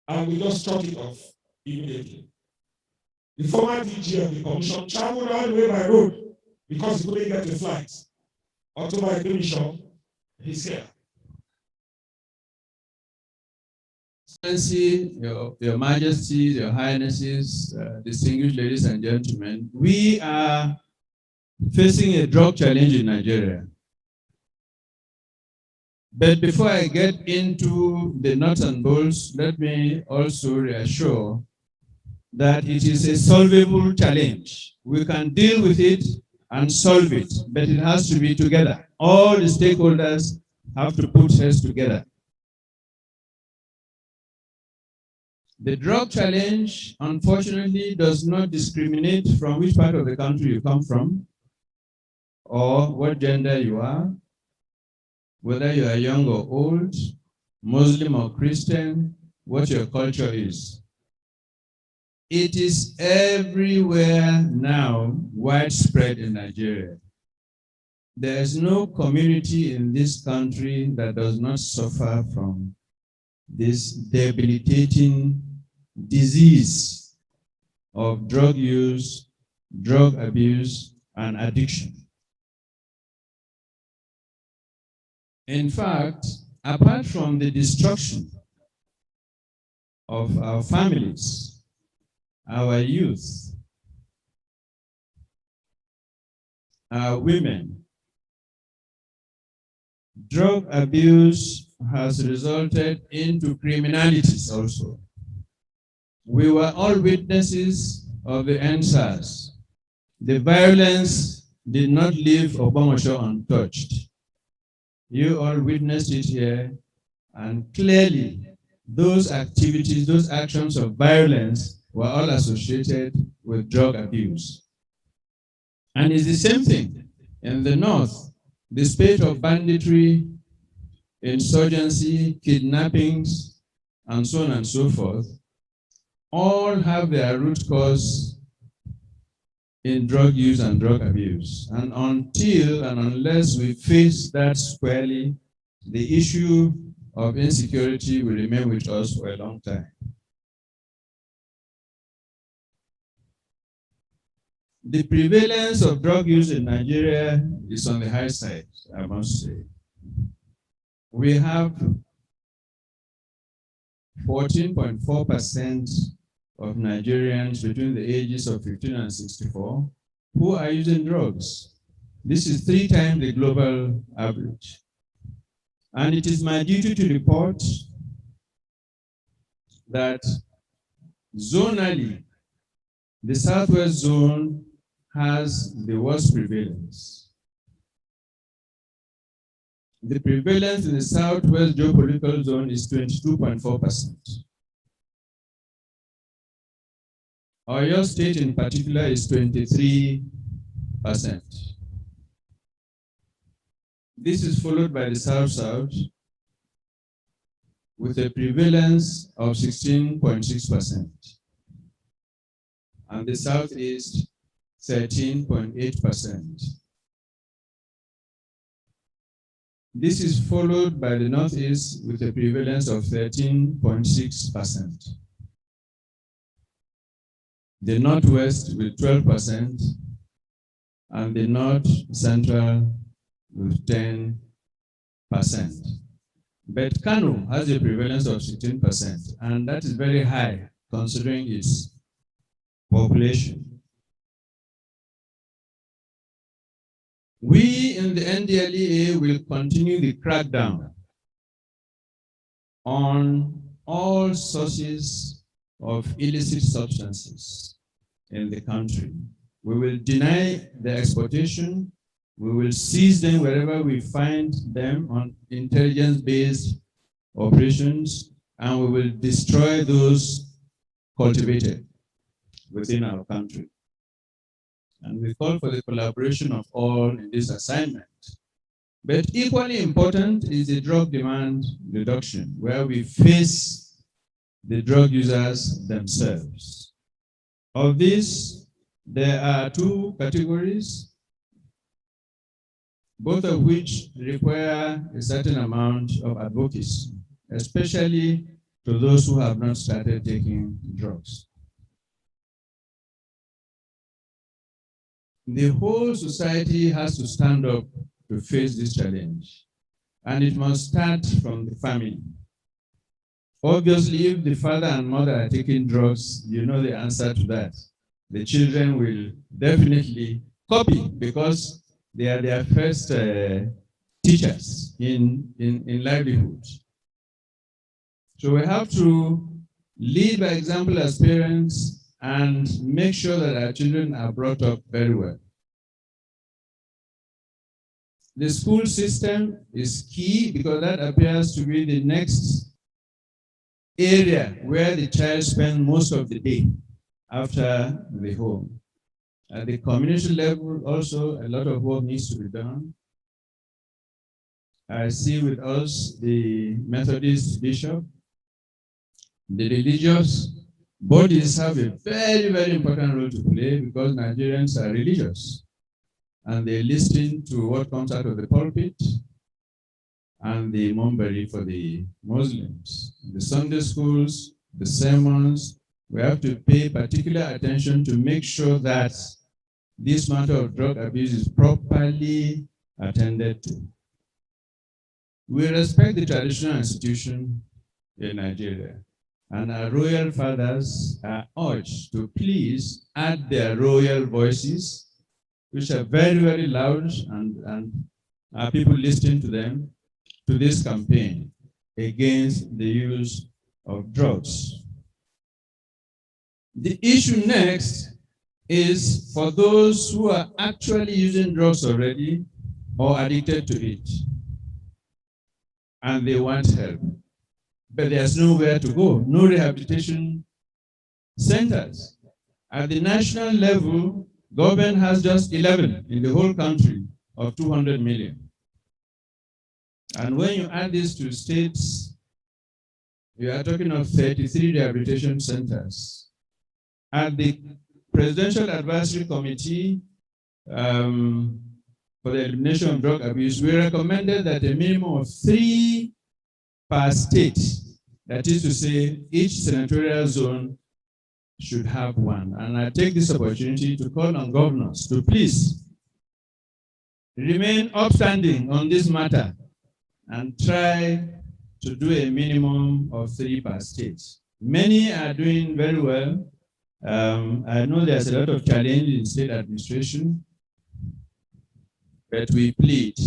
And we just struck it off immediately. The former DG of the commission traveled all the way by road because he couldn't get a flight. October commission, he's here. Excellency, your Majesties, your Highnesses, distinguished ladies and gentlemen, we are facing a drug challenge in Nigeria. But before I get into the nuts and bolts, let me also reassure that it is a solvable challenge. We can deal with it and solve it, but it has to be together. All the stakeholders have to put heads together. The drug challenge, unfortunately, does not discriminate from which part of the country you come from, or what gender you are, whether you are young or old, Muslim or Christian, what your culture is. It is everywhere now, widespread in Nigeria. There is no community in this country that does not suffer from this debilitating disease of drug use, drug abuse, and addiction. In fact, apart from the destruction of our families, our youth, our women, drug abuse has resulted into criminalities also. We were all witnesses of the NSAS. The violence did not leave Ogbomoso untouched. You all witnessed it here, and clearly those activities, those actions of violence were all associated with drug abuse. And it's the same thing in the north. The spate of banditry, insurgency, kidnappings, and so on and so forth, all have their root cause in drug use and drug abuse. And until and unless we face that squarely, the issue of insecurity will remain with us for a long time. The prevalence of drug use in Nigeria is on the high side, I must say. We have 14.4% of Nigerians between the ages of 15 and 64 who are using drugs. This is 3 times the global average. And it is my duty to report that zonally, the Southwest Zone has the worst prevalence. The prevalence in the Southwest geopolitical zone is 22.4%. Oyo State in particular is 23%. This is followed by the South-South with a prevalence of 16.6%. And the Southeast, 13.8%. This is followed by the Northeast with a prevalence of 13.6%. The Northwest with 12%, and the North Central with 10%. But Kano has a prevalence of 16%, and that is very high considering its population. We in the NDLEA will continue the crackdown on all sources of illicit substances in the country. We will deny their exportation. We will seize them wherever we find them on intelligence-based operations, and we will destroy those cultivated. within our country. And we call for the collaboration of all in this assignment. But equally important is the drug demand reduction, where we face the drug users themselves. Of this, there are two categories, both of which require a certain amount of advocacy, especially to those who have not started taking drugs. The whole society has to stand up to face this challenge, and it must start from the family. Obviously, if the father and mother are taking drugs, you know the answer to that. The children will definitely copy because they are their first teachers in livelihood. So we have to lead by example as parents and make sure that our children are brought up very well. The school system is key because that appears to be the next area where the child spends most of the day after the home. At the community level also, a lot of work needs to be done. I see with us the Methodist bishop. The religious bodies have a very, very important role to play because Nigerians are religious and they listen to what comes out of the pulpit and the mumbari for the Muslims. The Sunday schools, the sermons, we have to pay particular attention to make sure that this matter of drug abuse is properly attended to. We respect the traditional institution in Nigeria, and our royal fathers are urged to please add their royal voices, which are very, very loud, and people listening to them, to this campaign against the use of drugs. The issue next is for those who are actually using drugs already or addicted to it, and they want help, but there's nowhere to go, no rehabilitation centers. At the national level, government has just 11 in the whole country of 200 million. And when you add this to states, you are talking of 33 rehabilitation centers. At the Presidential Advisory Committee for the Elimination of Drug Abuse, we recommended that a minimum of 3 per state, that is to say, each senatorial zone should have 1. And I take this opportunity to call on governors to please remain upstanding on this matter and try to do a minimum of 3 per state. Many are doing very well. I know there's a lot of challenge in state administration, but we plead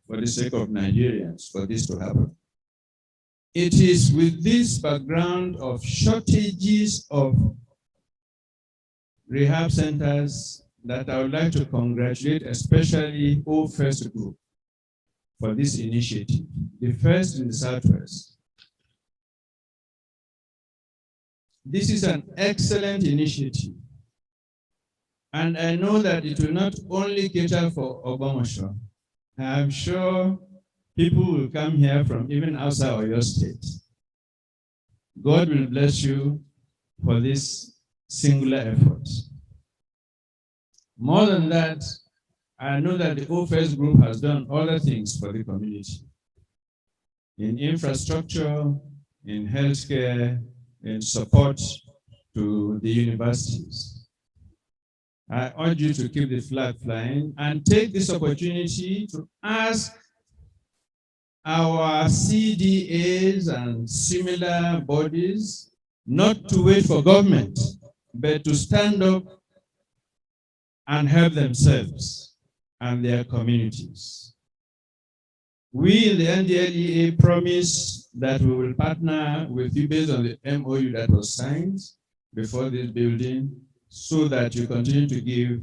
for the sake of Nigerians for this to happen. It is with this background of shortages of rehab centers that I would like to congratulate especially O First Group for this initiative, the first in the Southwest. This is an excellent initiative, and I know that it will not only cater for Ogbomoso. I'm sure people will come here from even outside of your state. God will bless you for this singular effort. More than that, I know that the O First Group has done other things for the community in infrastructure, in healthcare, in support to the universities. I urge you to keep the flag flying and take this opportunity to ask our CDAs and similar bodies not to wait for government, but to stand up and help themselves and their communities. We in the NDLEA promise that we will partner with you based on the MOU that was signed before this building so that you continue to give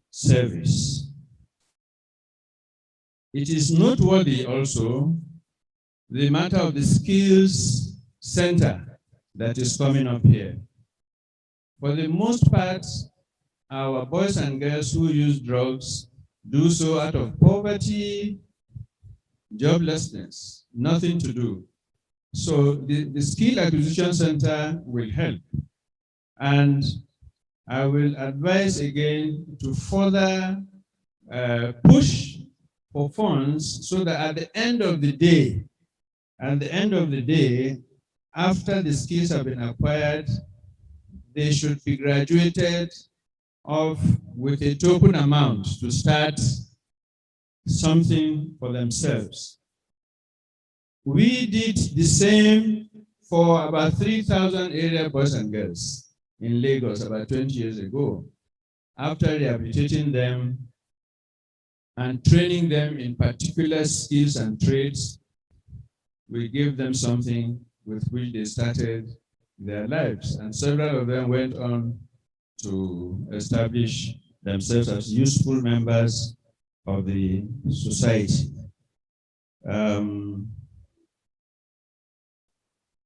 service. It is noteworthy also the matter of the skills center that is coming up here. For the most part, our boys and girls who use drugs do so out of poverty, joblessness, nothing to do. So the Skill Acquisition Center will help. And I will advise again to further push for funds so that at the end of the day, after the skills have been acquired, they should be graduated off with a token amount to start something for themselves. We did the same for about 3,000 area boys and girls in Lagos about 20 years ago. After rehabilitating them and training them in particular skills and trades, we gave them something with which they started their lives. And several of them went on to establish themselves as useful members of the society.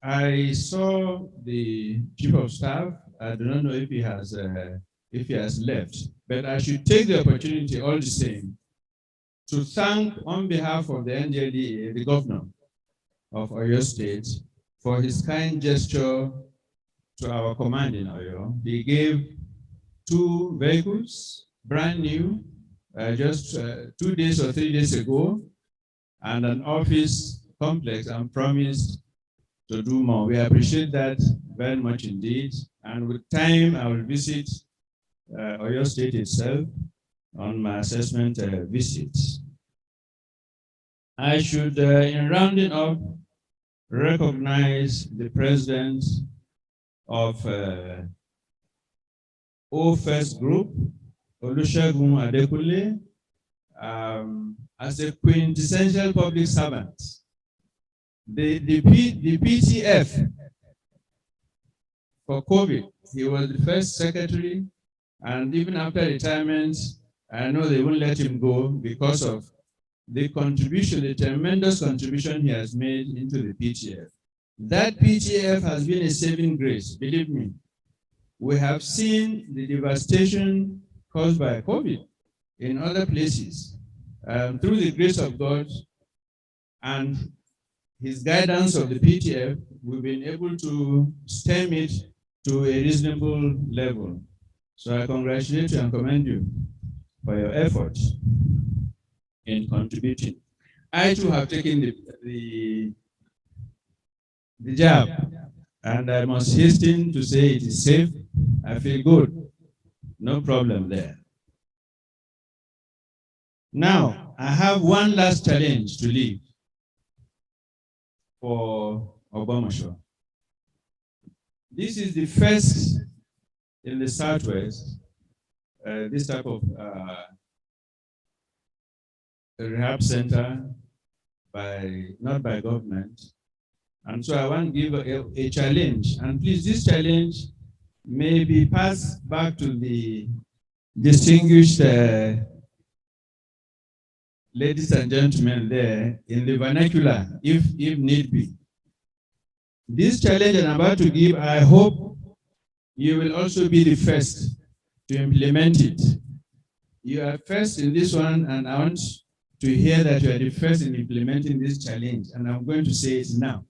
I saw the chief of staff. I do not know if he has left, but I should take the opportunity all the same to thank on behalf of the NJDA, the governor of Oyo State, for his kind gesture to our command in Oyo. He gave 2 vehicles, brand new, just 2 days or 3 days ago, and an office complex, and promised to do more. We appreciate that very much indeed. And with time, I will visit Oyo State itself on my assessment visits. I should, in rounding up, recognize the president of O-First Group, Olusegun Adekunle, as a quintessential public servant. The PTF for COVID, he was the first secretary, and even after retirement, I know they won't let him go because of the contribution, the tremendous contribution he has made into the PTF. That PTF has been a saving grace, believe me. We have seen the devastation caused by COVID in other places. Through the grace of God and his guidance of the PTF, we've been able to stem it to a reasonable level. So I congratulate you and commend you for your effort in contributing. I too have taken the jab, and I must hasten to say it is safe. I feel good. No problem there. Now, I have one last challenge to leave for Ogbomoso. This is the first in the Southwest, this type of rehab center not by government. And so I want to give a challenge. And please, this challenge may be passed back to the distinguished ladies and gentlemen there in the vernacular, if need be. This challenge I'm about to give, I hope you will also be the first to implement it. You are first in this one, and I want to hear that you are the first in implementing this challenge, and I'm going to say it now.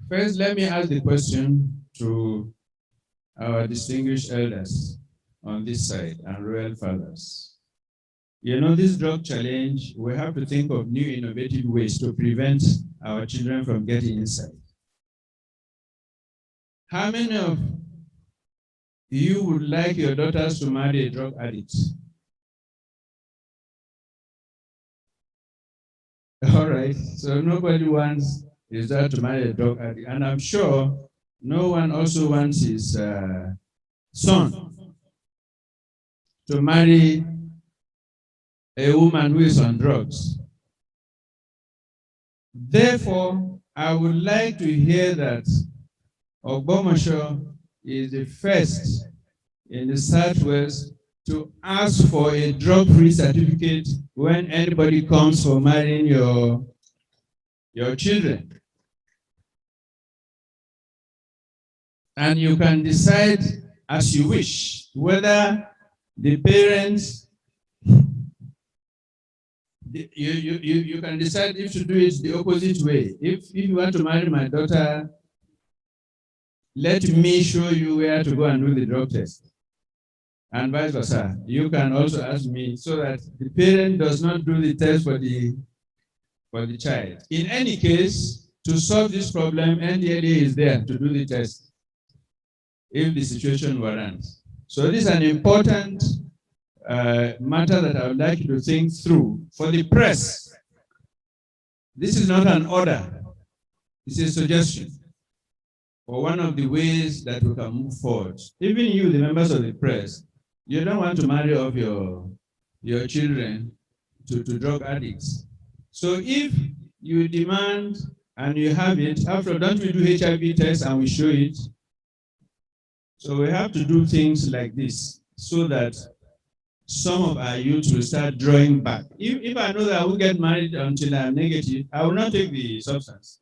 First, let me ask the question to our distinguished elders on this side and royal fathers. You know, this drug challenge, we have to think of new innovative ways to prevent our children from getting inside. How many of you would like your daughters to marry a drug addict? All right, so nobody wants his daughter to marry a drug addict. And I'm sure no one also wants his son to marry a woman who is on drugs. Therefore, I would like to hear that Ogbomoso is the first in the Southwest to ask for a drug-free certificate when anybody comes for marrying your children. And you can decide as you wish whether the parents, you can decide if to do it the opposite way. If you want to marry my daughter, let me show you where to go and do the drug test. And vice versa. You can also ask me so that the parent does not do the test for the child. In any case, to solve this problem, NDLA is there to do the test if the situation warrants. So this is an important matter that I would like you to think through. For the press, this is not an order. It's a suggestion for one of the ways that we can move forward. Even you, the members of the press, you don't want to marry off your children to drug addicts. So if you demand and you have it, after don't we do HIV tests and we show it? So we have to do things like this so that some of our youth will start drawing back. If I know that I won't get married until I'm negative, I will not take the substance.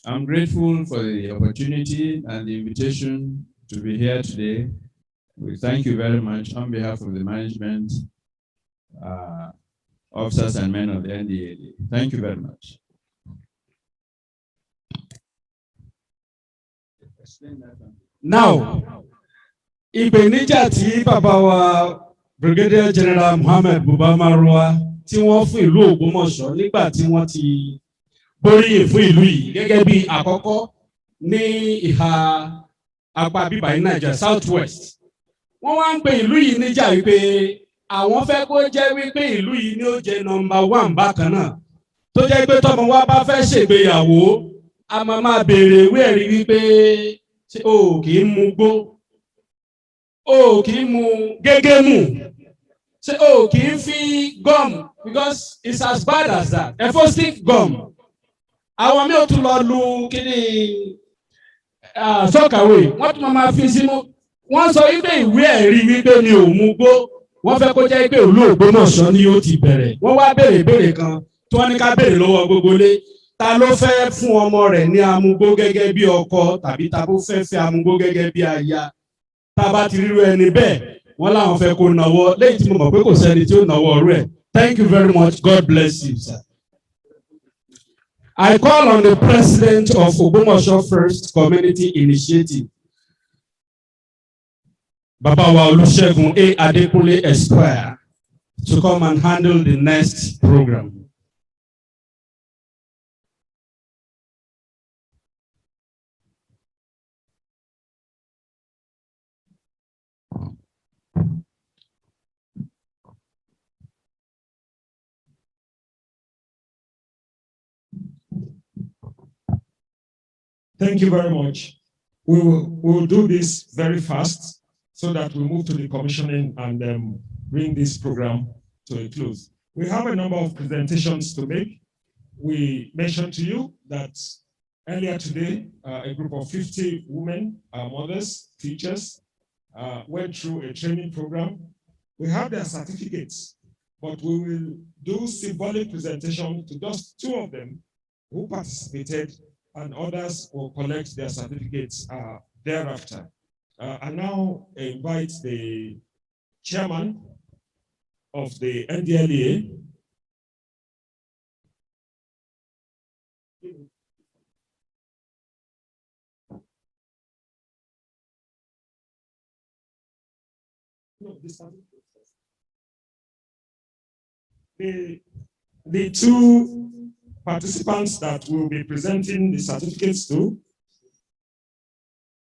I'm grateful for the opportunity and the invitation to be here today. We thank you very much on behalf of the management, officers and men of the NDA. Thank you very much. Now, ìpèníjà tí bàbá wa Brigadier General Muhammed Buba Marwa tí wọ́n fún ìlú Ògbómọ̀ṣọ́ nígbà tí wọ́n ti gbóríyìn fún ìlú yìí gẹ́gẹ́ bí àkọ́kọ́ ní ìhà apá bíbá ní Nàìjíríà South West. Wọ́n wá ń pe ìlú yìí níjà wípé àwọn fẹ́ kó jẹ́ wípé ìlú yìí ni ó jẹ́ #1 bákan náà. Tó jẹ́ pé tọ́mọ wa bá fẹ́ ṣègbéyàwó, a máa béèrè ìwé ẹ̀rí wípé ṣé o kì í mu gbó, o kì í mu gégé mù, ṣé o kì í fi gum because it's as bad as that. Enforcing gum. Àwọn mi ò tún lọ lu kíní sọ́kàwé, wọ́n tún máa fi sínú. Wọ́n sọ wípé ìwé ẹ̀rí wípé mi ò mu gbó, wọ́n fẹ́ kó jẹ́ pé ìlú Ògbómọ̀ṣọ́ ni ó ti bẹ̀rẹ̀. Wọ́n wá béèrè ìbéèrè kan tí wọ́n ní ká béèrè lọ́wọ́ gbogbo ilé. Ta ló fẹ́ fún ọmọ rẹ̀ ní amugbó gẹ́gẹ́ bí ọkọ tàbí ta ló fẹ́ fẹ́ amugbó gẹ́gẹ́ bí aya? Tá bá ti ríru ẹni bẹ́ẹ̀, wọ́n láwọn fẹ́ kó nawọ́ lẹ́yìn tí mo mọ̀ pé kò sẹ́ni tí ó nawọ́ ọ̀rọ̀ ẹ̀. Thank you very much. God bless you, sir. I call on the president of Ogbomoso First Community Initiative, Baba wa Olusegun A. Adekunle Esquire, to come and handle the next program. Thank you very much. We will do this very fast so that we move to the commissioning and bring this program to a close. We have a number of presentations to make. We mentioned to you that earlier today, a group of 50 women, mothers, teachers, went through a training program. We have their certificates, but we will do symbolic presentation to just 2 of them who participated, and others will collect their certificates thereafter. I now invite the chairman of the NDLEA, the 2 participants that will be presenting the certificates to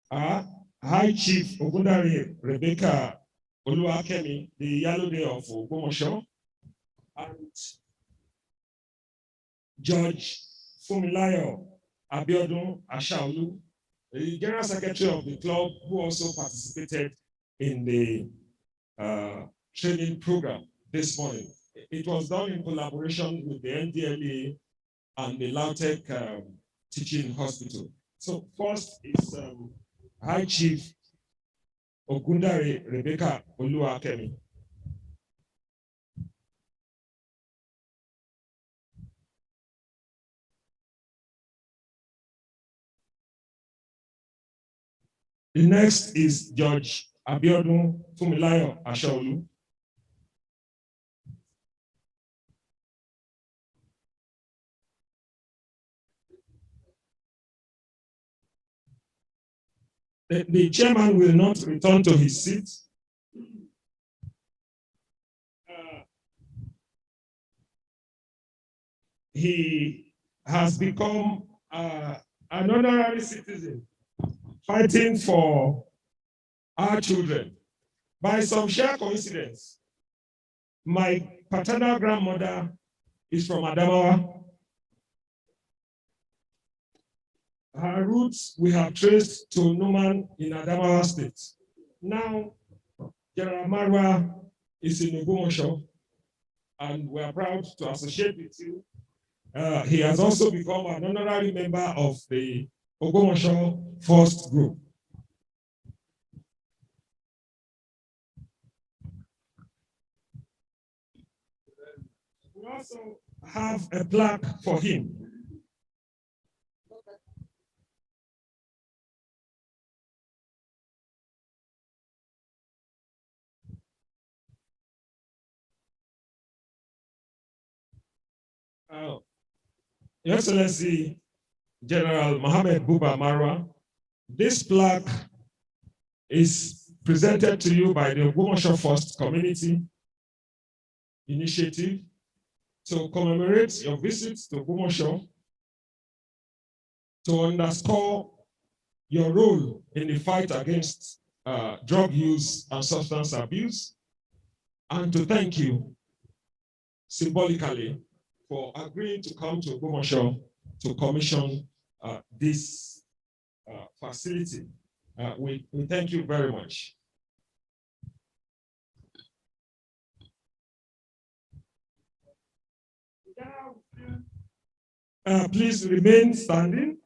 are High Chief Ogundare Rebecca Oluwakemi, the Yalode of Ogbomoso, and Judge Fumilayo Abiodun Ashaolu, the General Secretary of the club, who also participated in the training program this morning. It was done in collaboration with the NDLEA and the Lautech Teaching Hospital. So first is High Chief Ogundare Rebecca Oluwakemi. The next is Judge Abiodun Fumilayo Ashaolu. The chairman will not return to his seat. He has become an honorary citizen fighting for our children. By some sheer coincidence, my paternal grandmother is from Adamawa. Her roots we have traced to Numan in Adamawa State. Now, General Marwa is in Ogbomoso, and we are proud to associate with you. He has also become an honorary member of the Ogbomoso First Group. We also have a plaque for him. Your Excellency, General Mohammed Buba Marwa, this plaque is presented to you by the Ogbomoso First Community Initiative to commemorate your visit to Ogbomoso, to underscore your role in the fight against drug use and substance abuse, and to thank you symbolically for agreeing to come to Ogbomoso to commission this facility. We thank you very much. Please remain standing.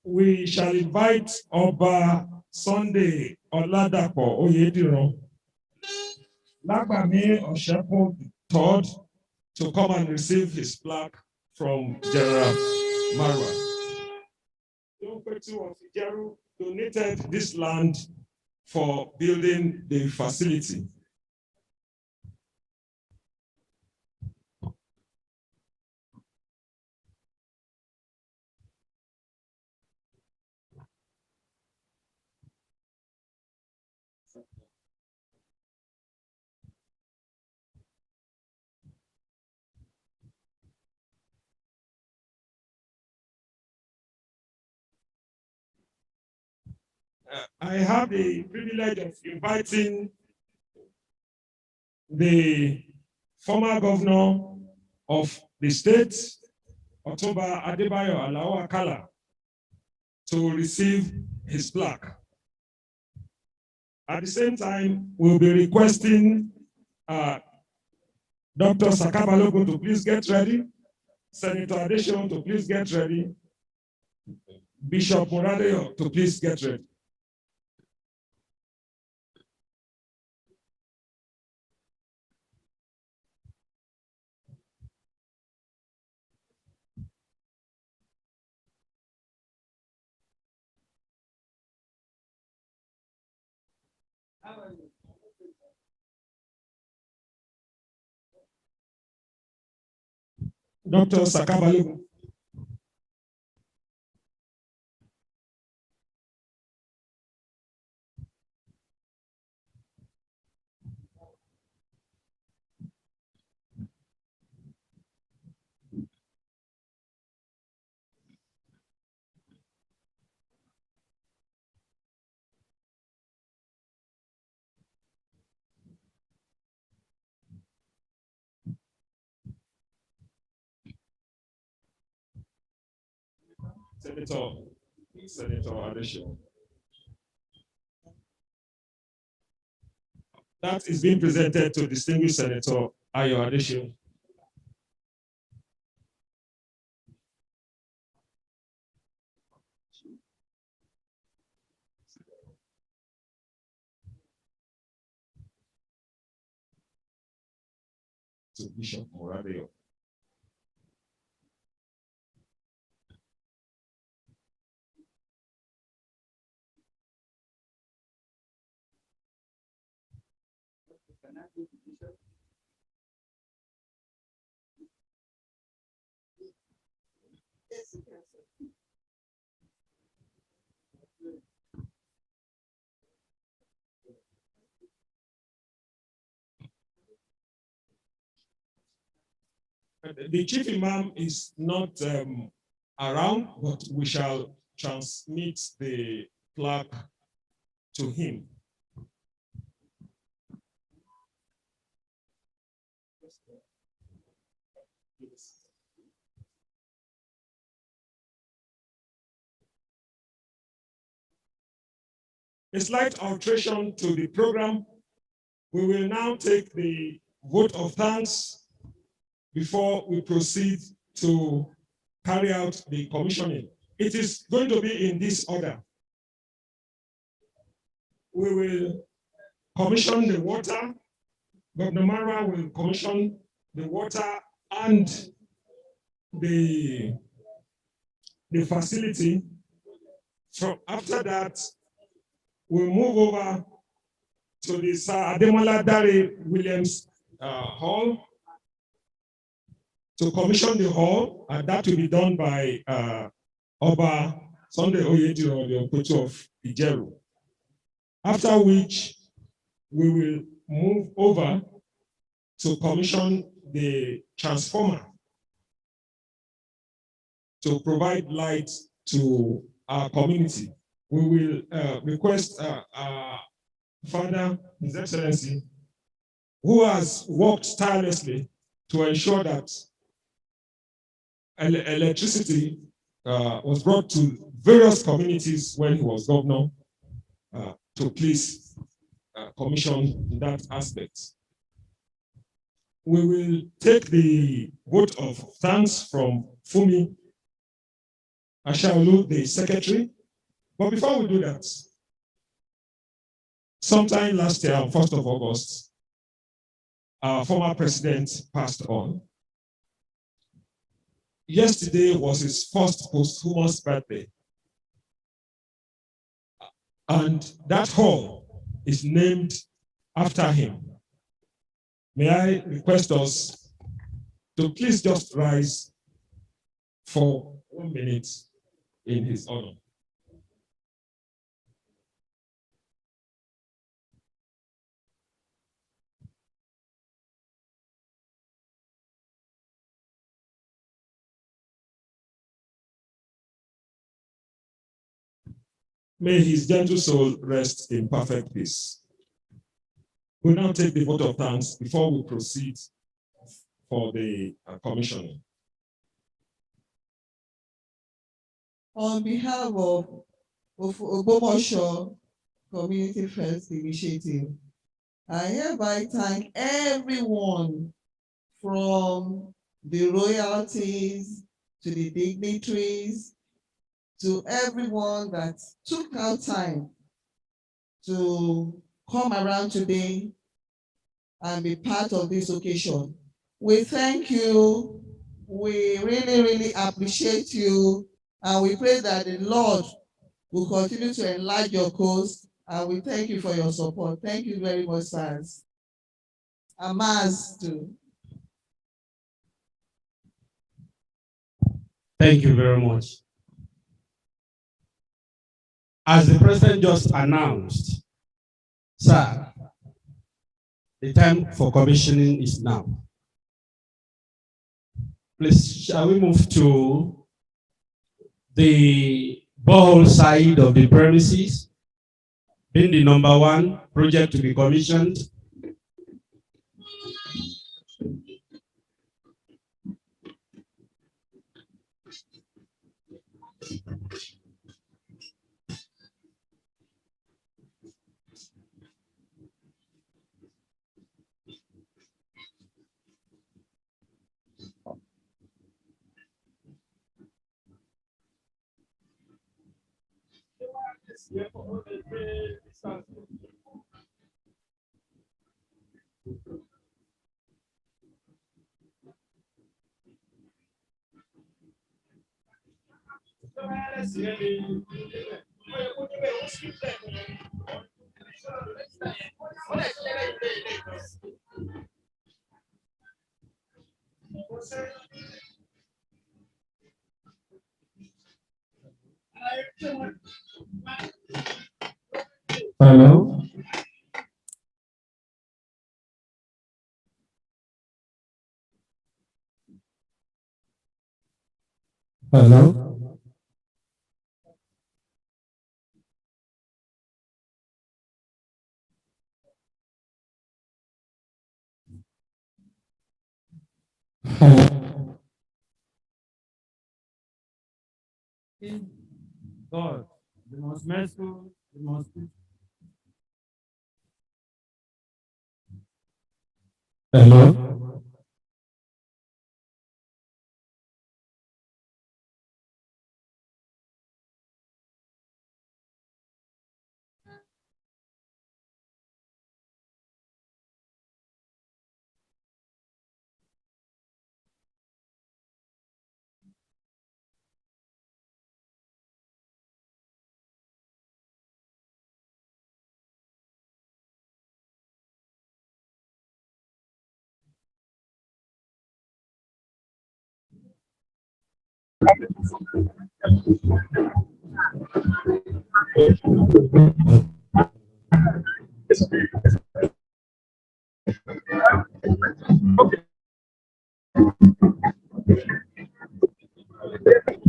We shall invite Oba Sunday Oladapo Oyediran, Lagbami Oshepo III, to come and receive his plaque from General Marwa. Yonpetu of Ijeru donated this land for building the facility. I have the privilege of inviting the former governor of the state, Otumba Adebayo Alao Akala, to receive his plaque. At the same time, we'll be requesting Dr. Sakabalogo to please get ready, Senator Adesina to please get ready, Bishop Moradeyo to please get ready. Dr. Sakabalogo. Senator Adesina. That is being presented to distinguished Senator Ayo Adesina. to Bishop Moradeo. The chief imam is not around, but we shall transmit the plaque to him. A slight alteration to the program. We will now take the vote of thanks before we proceed to carry out the commissioning. It is going to be in this order. We will commission the water. Governor Mara will commission the water and the facility. So after that, we'll move over to the Sir Ademola Dare Williams Hall to commission the hall, and that will be done by Oba Sunday Oyediro, the Okoto of Ijeru. After which, we will move over to commission the transformer to provide light to our community. We will request Father, His Excellency, who has worked tirelessly to ensure that electricity was brought to various communities when he was governor, to please commission that aspect. We will take the vote of thanks from Fumi Ashaolu, the secretary. But before we do that, sometime last year, on 1st of August, our former president passed on. Yesterday was his first posthumous birthday. And that hall is named after him. May I request us to please just rise for 1 minute in his honor. May his gentle soul rest in perfect peace. We'll now take the vote of thanks before we proceed for the commissioning. On behalf of Ogbomoso Community First Initiative, I hereby thank everyone from the royalties to the dignitaries to everyone that took out time to come around today and be part of this occasion. We thank you. We really, really appreciate you. And we pray that the Lord will continue to enlarge your cause. And we thank you for your support. Thank you very much, sirs. Amaz too. Thank you very much. As the president just announced, sir, the time for commissioning is now. Please, shall we move to the borehole side of the premises, being the number 1 project to be commissioned? Hello. Hello. God, the most merciful, the most Hello.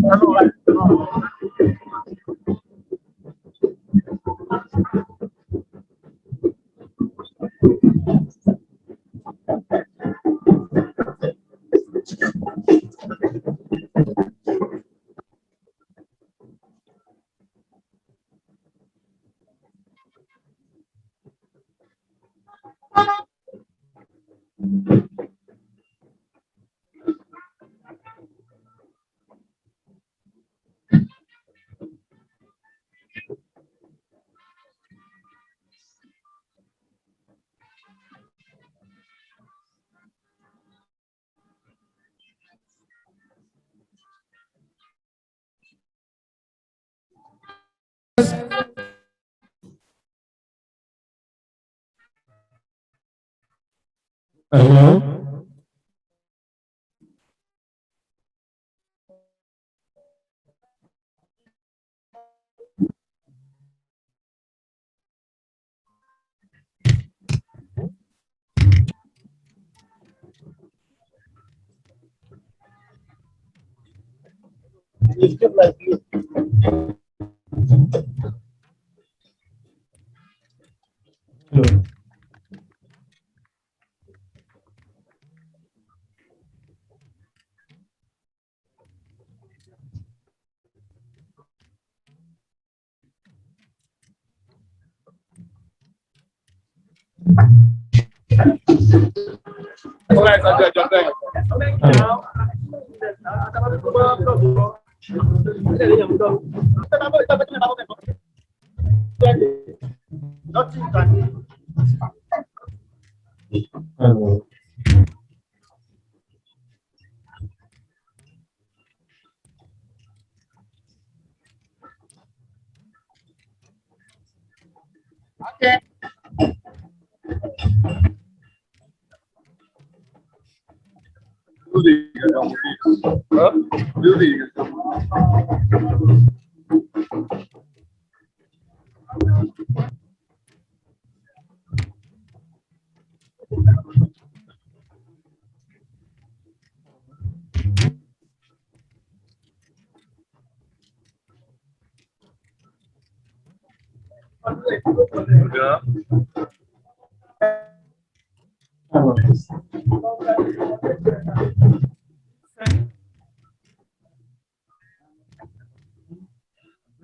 Hello. Hello. Hello.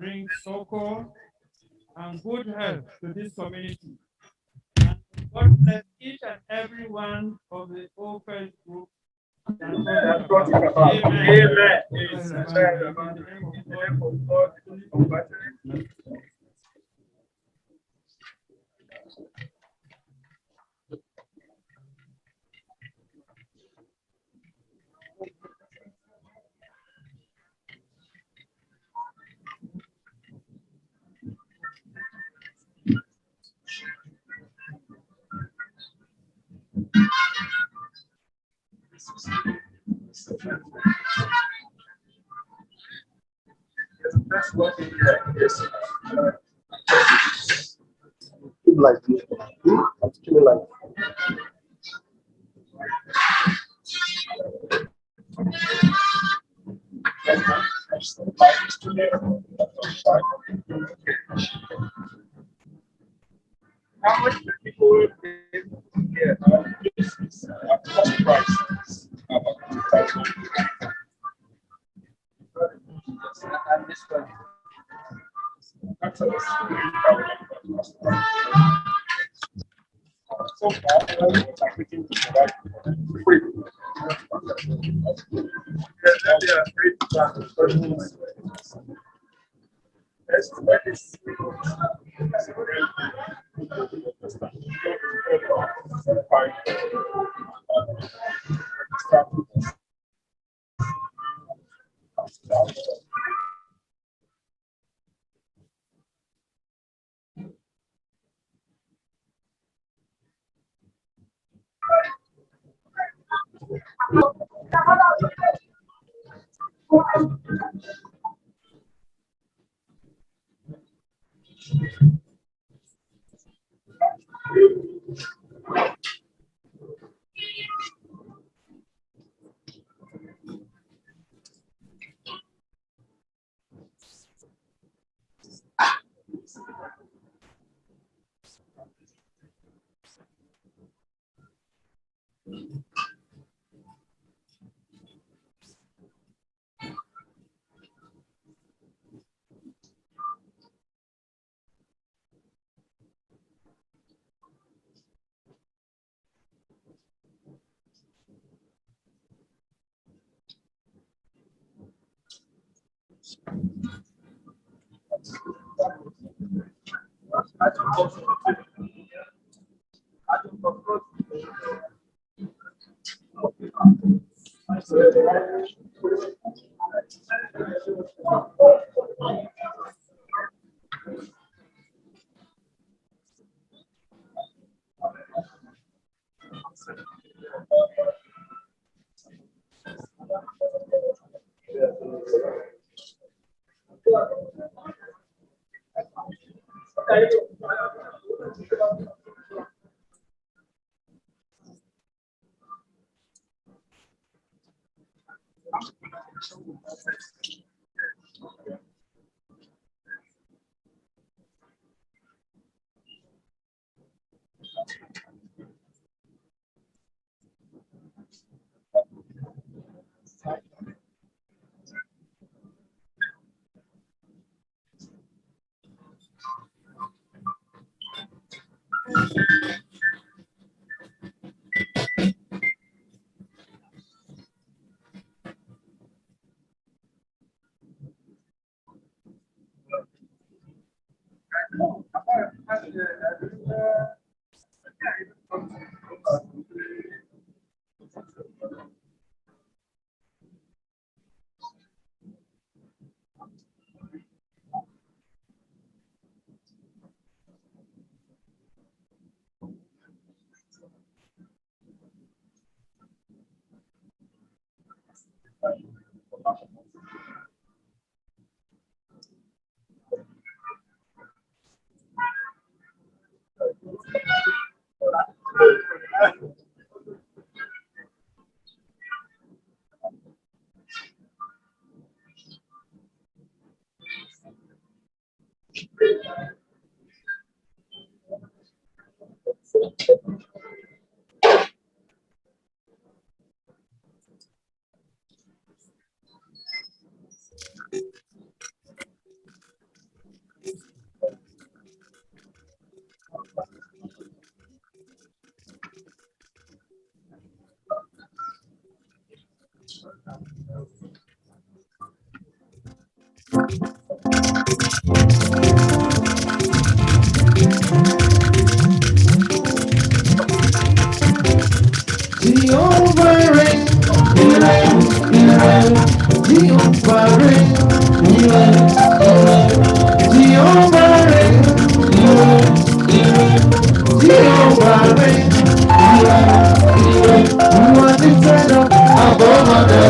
bring succor and good health to this community. God bless each and every one of the OFES group. That brought it about. Amen. It's a child about the name of God, compassionate. That's what is. Like this. I'm still like. How much people live here? This is price. And this one. So far, everything is free. They are free to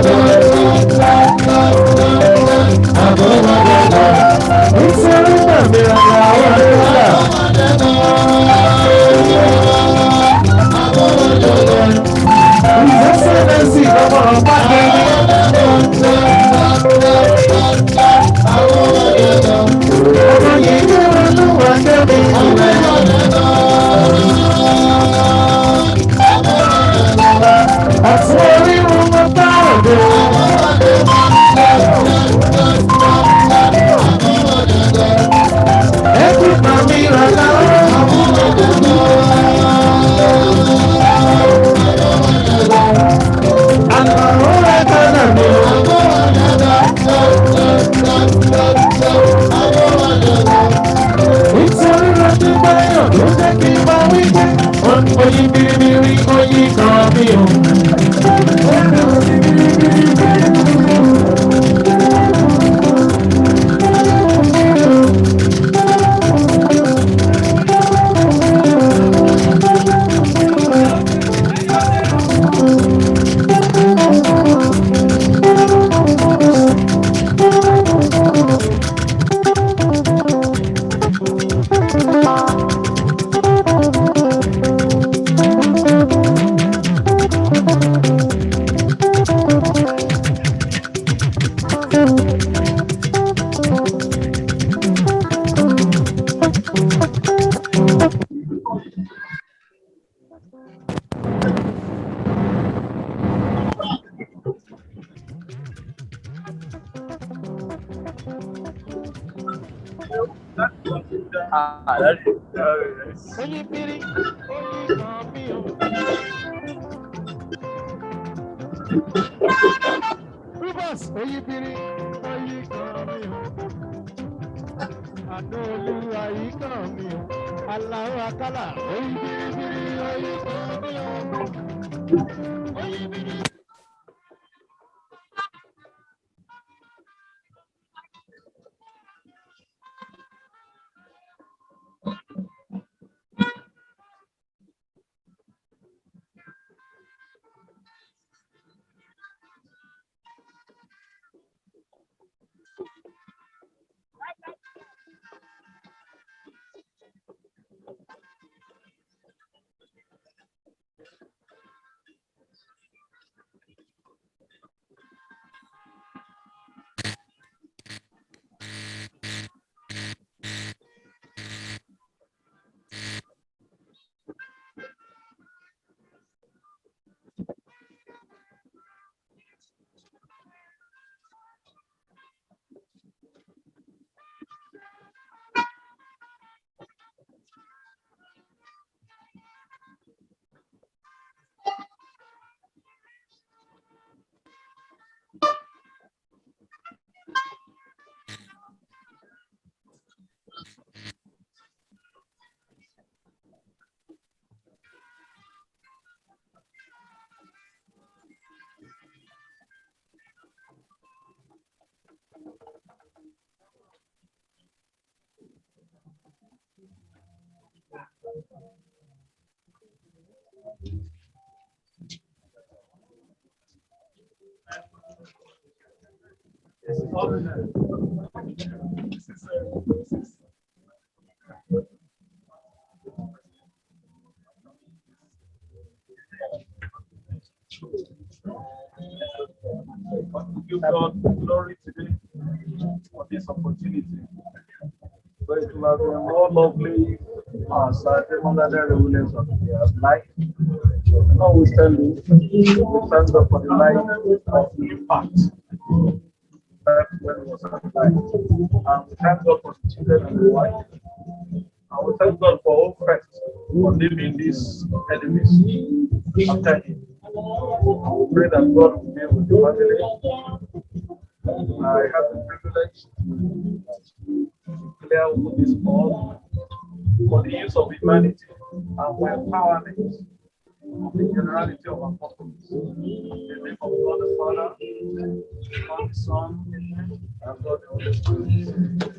Jehovah, That is Rivers, oyibiri, oyi kan mi o. Àná olúwa yìí kan mi o. Aláwọ̀ akálà, oyibiri, oyi kan mi o. Oyibiri. Give God glory today for this opportunity. But it will have been more lovely starting under the rulings of their life. Notwithstanding, we thank God for the life of impact when it was alive. And we thank God for the children and the wife. And we thank God for all friends for leaving these enemies after him. We pray that God will be with the family. I have the privilege to declare over this call for the use of humanity and for empowerment of the generality of our purpose. In the name of God the Father, God the Son, and God the Holy Spirit.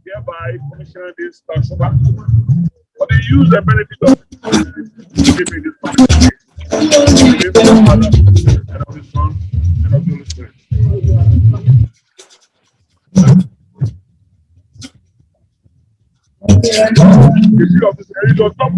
Hereby commission this transfer for the use and benefit of giving this function. In the name of the Father, and of the Son, and of the Holy Spirit. The seal of this area will stop